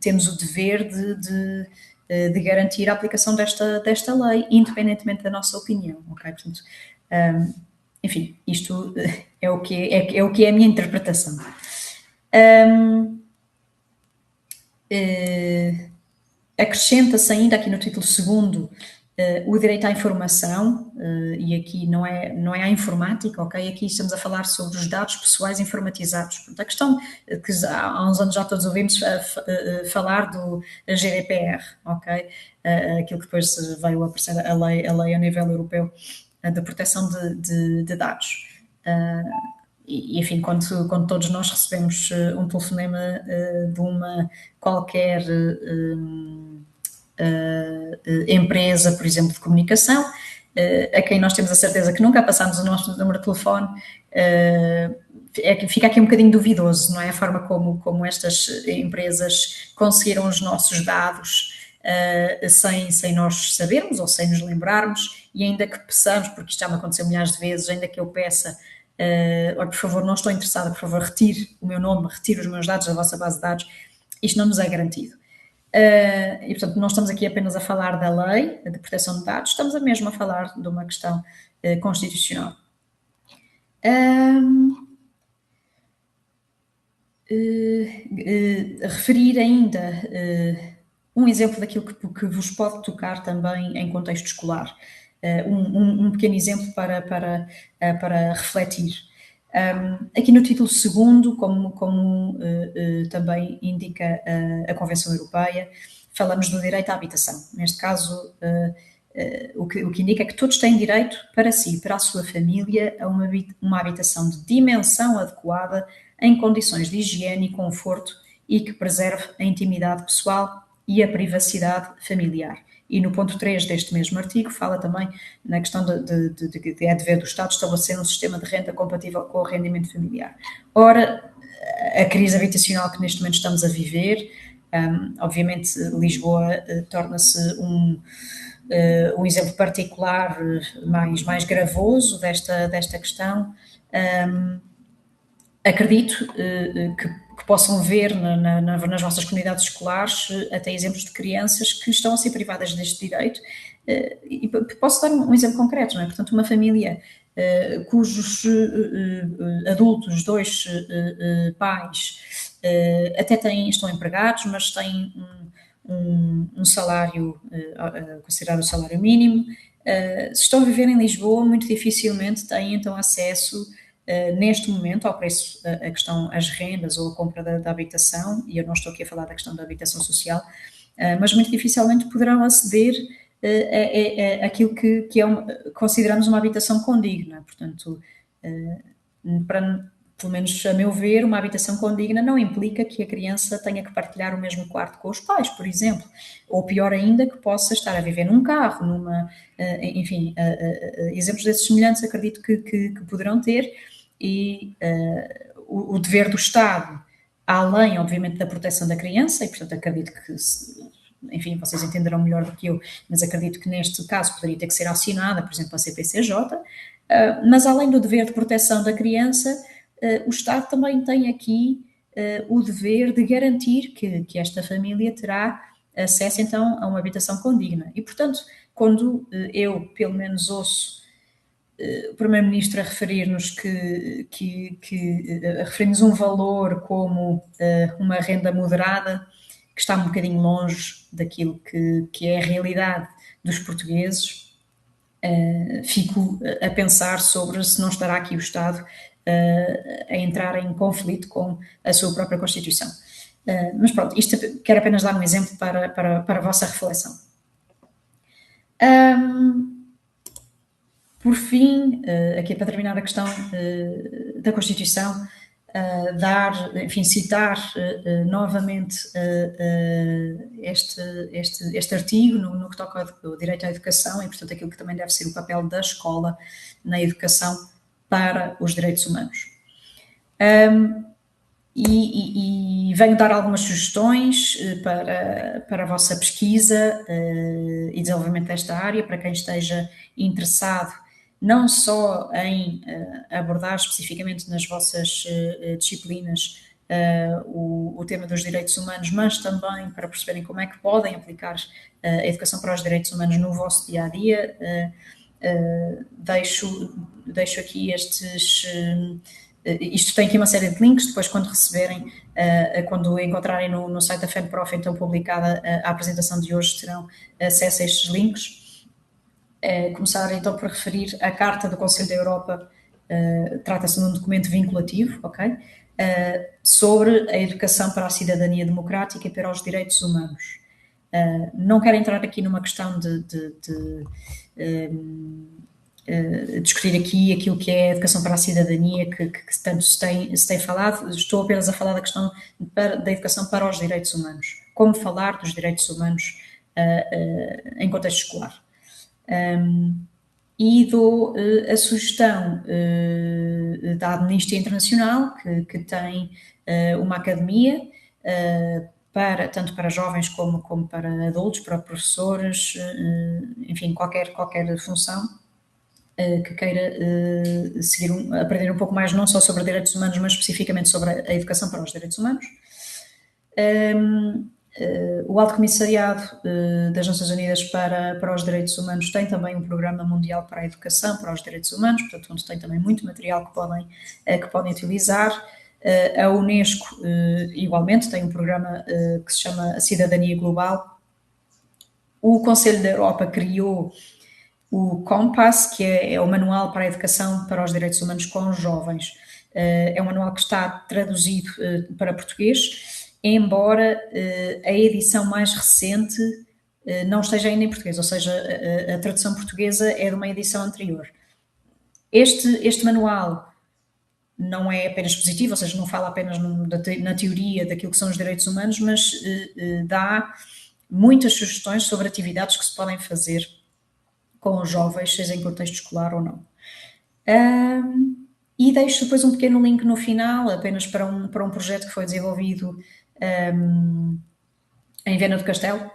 temos o dever de garantir a aplicação desta lei, independentemente da nossa opinião, ok? Portanto, enfim, isto é o que é a minha interpretação. Acrescenta-se ainda aqui no título 2º o direito à informação, e aqui não é a informática, ok? Aqui estamos a falar sobre os dados pessoais informatizados. Portanto, a questão que há uns anos já todos ouvimos falar do GDPR, ok? Aquilo que depois veio a aparecer a lei a nível europeu da proteção de dados. E, enfim, quando todos nós recebemos um telefonema de uma qualquer empresa, por exemplo, de comunicação, a quem nós temos a certeza que nunca passámos o nosso número de telefone, fica aqui um bocadinho duvidoso, não é? A forma como estas empresas conseguiram os nossos dados sem nós sabermos ou sem nos lembrarmos, e ainda que peçamos, porque isto já me aconteceu milhares de vezes, ainda que eu peça, olha, por favor, não estou interessada, por favor, retire o meu nome, retire os meus dados da vossa base de dados, isto não nos é garantido. E, portanto, não estamos aqui apenas a falar da lei de proteção de dados, estamos mesmo a falar de uma questão constitucional. Referir ainda um exemplo daquilo que vos pode tocar também em contexto escolar, um pequeno exemplo para refletir. Aqui no título 2º, como também indica a Convenção Europeia, falamos do direito à habitação. Neste caso, o que indica é que todos têm direito para si, para a sua família, a uma habitação de dimensão adequada, em condições de higiene e conforto e que preserve a intimidade pessoal e a privacidade familiar. E no ponto 3 deste mesmo artigo fala também na questão de que é dever do Estado estabelecer um sistema de renda compatível com o rendimento familiar. Ora, a crise habitacional que neste momento estamos a viver, obviamente Lisboa torna-se um exemplo particular mais gravoso desta questão. Acredito que possam ver nas nossas comunidades escolares até exemplos de crianças que estão a ser privadas deste direito. E posso dar um exemplo concreto, não é? Portanto, uma família cujos adultos, 2 pais, até estão empregados, mas têm um salário considerado o salário mínimo, se estão a viver em Lisboa, muito dificilmente têm então acesso neste momento ao preço, a questão, as rendas ou a compra da habitação, e eu não estou aqui a falar da questão da habitação social, mas muito dificilmente poderão aceder àquilo que consideramos uma habitação condigna. Portanto, pelo menos a meu ver, uma habitação condigna não implica que a criança tenha que partilhar o mesmo quarto com os pais, por exemplo, ou pior ainda, que possa estar a viver num carro, enfim, exemplos desses semelhantes acredito que poderão ter, e o dever do Estado, além, obviamente, da proteção da criança, e portanto acredito que, enfim, vocês entenderão melhor do que eu, mas acredito que neste caso poderia ter que ser assinada, por exemplo, a CPCJ, mas além do dever de proteção da criança, o Estado também tem aqui o dever de garantir que esta família terá acesso então a uma habitação condigna. E, portanto, quando eu, pelo menos, ouço o Primeiro-Ministro a referir-nos a referir-nos um valor como uma renda moderada, que está um bocadinho longe daquilo que é a realidade dos portugueses, fico a pensar sobre se não estará aqui o Estado a entrar em conflito com a sua própria Constituição. Mas pronto, isto quero apenas dar um exemplo para a vossa reflexão. Por fim, aqui para terminar a questão da Constituição, citar novamente este artigo no que toca ao direito à educação e, portanto, aquilo que também deve ser o papel da escola na educação para os direitos humanos. E venho dar algumas sugestões para a vossa pesquisa e desenvolvimento desta área, para quem esteja interessado não só em abordar especificamente nas vossas disciplinas o tema dos direitos humanos, mas também para perceberem como é que podem aplicar a educação para os direitos humanos no vosso dia-a-dia. Deixo aqui isto tem aqui uma série de links, depois quando receberem, quando encontrarem no site da FEDPROF, então publicada a apresentação de hoje, terão acesso a estes links. Começar então por referir a Carta do Conselho da Europa, trata-se de um documento vinculativo, ok? Sobre a educação para a cidadania democrática e para os direitos humanos. Não quero entrar aqui numa questão de discutir aqui aquilo que é a educação para a cidadania, que tanto se tem falado. Estou apenas a falar da questão da educação para os direitos humanos. Como falar dos direitos humanos em contexto escolar. E dou a sugestão da Amnistia Internacional, que tem uma academia tanto para jovens como para adultos, para professores, enfim, qualquer função que queira aprender um pouco mais, não só sobre direitos humanos, mas especificamente sobre a educação para os direitos humanos. O Alto Comissariado das Nações Unidas para os Direitos Humanos tem também um programa mundial para a educação, para os direitos humanos, portanto, onde tem também muito material que podem utilizar. A Unesco, igualmente, tem um programa que se chama a Cidadania Global. O Conselho da Europa criou o Compass, que é o Manual para a Educação para os Direitos Humanos com os Jovens. É um manual que está traduzido para português, embora a edição mais recente não esteja ainda em português, ou seja, a tradução portuguesa é de uma edição anterior. Este manual não é apenas positivo, ou seja, não fala apenas na teoria daquilo que são os direitos humanos, mas dá muitas sugestões sobre atividades que se podem fazer com os jovens, seja em contexto escolar ou não. E deixo depois um pequeno link no final, apenas para um projeto que foi desenvolvido em Viana do Castelo,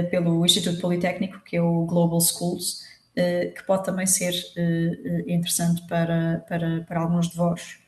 pelo Instituto Politécnico, que é o Global Schools, que pode também ser interessante para alguns de vós.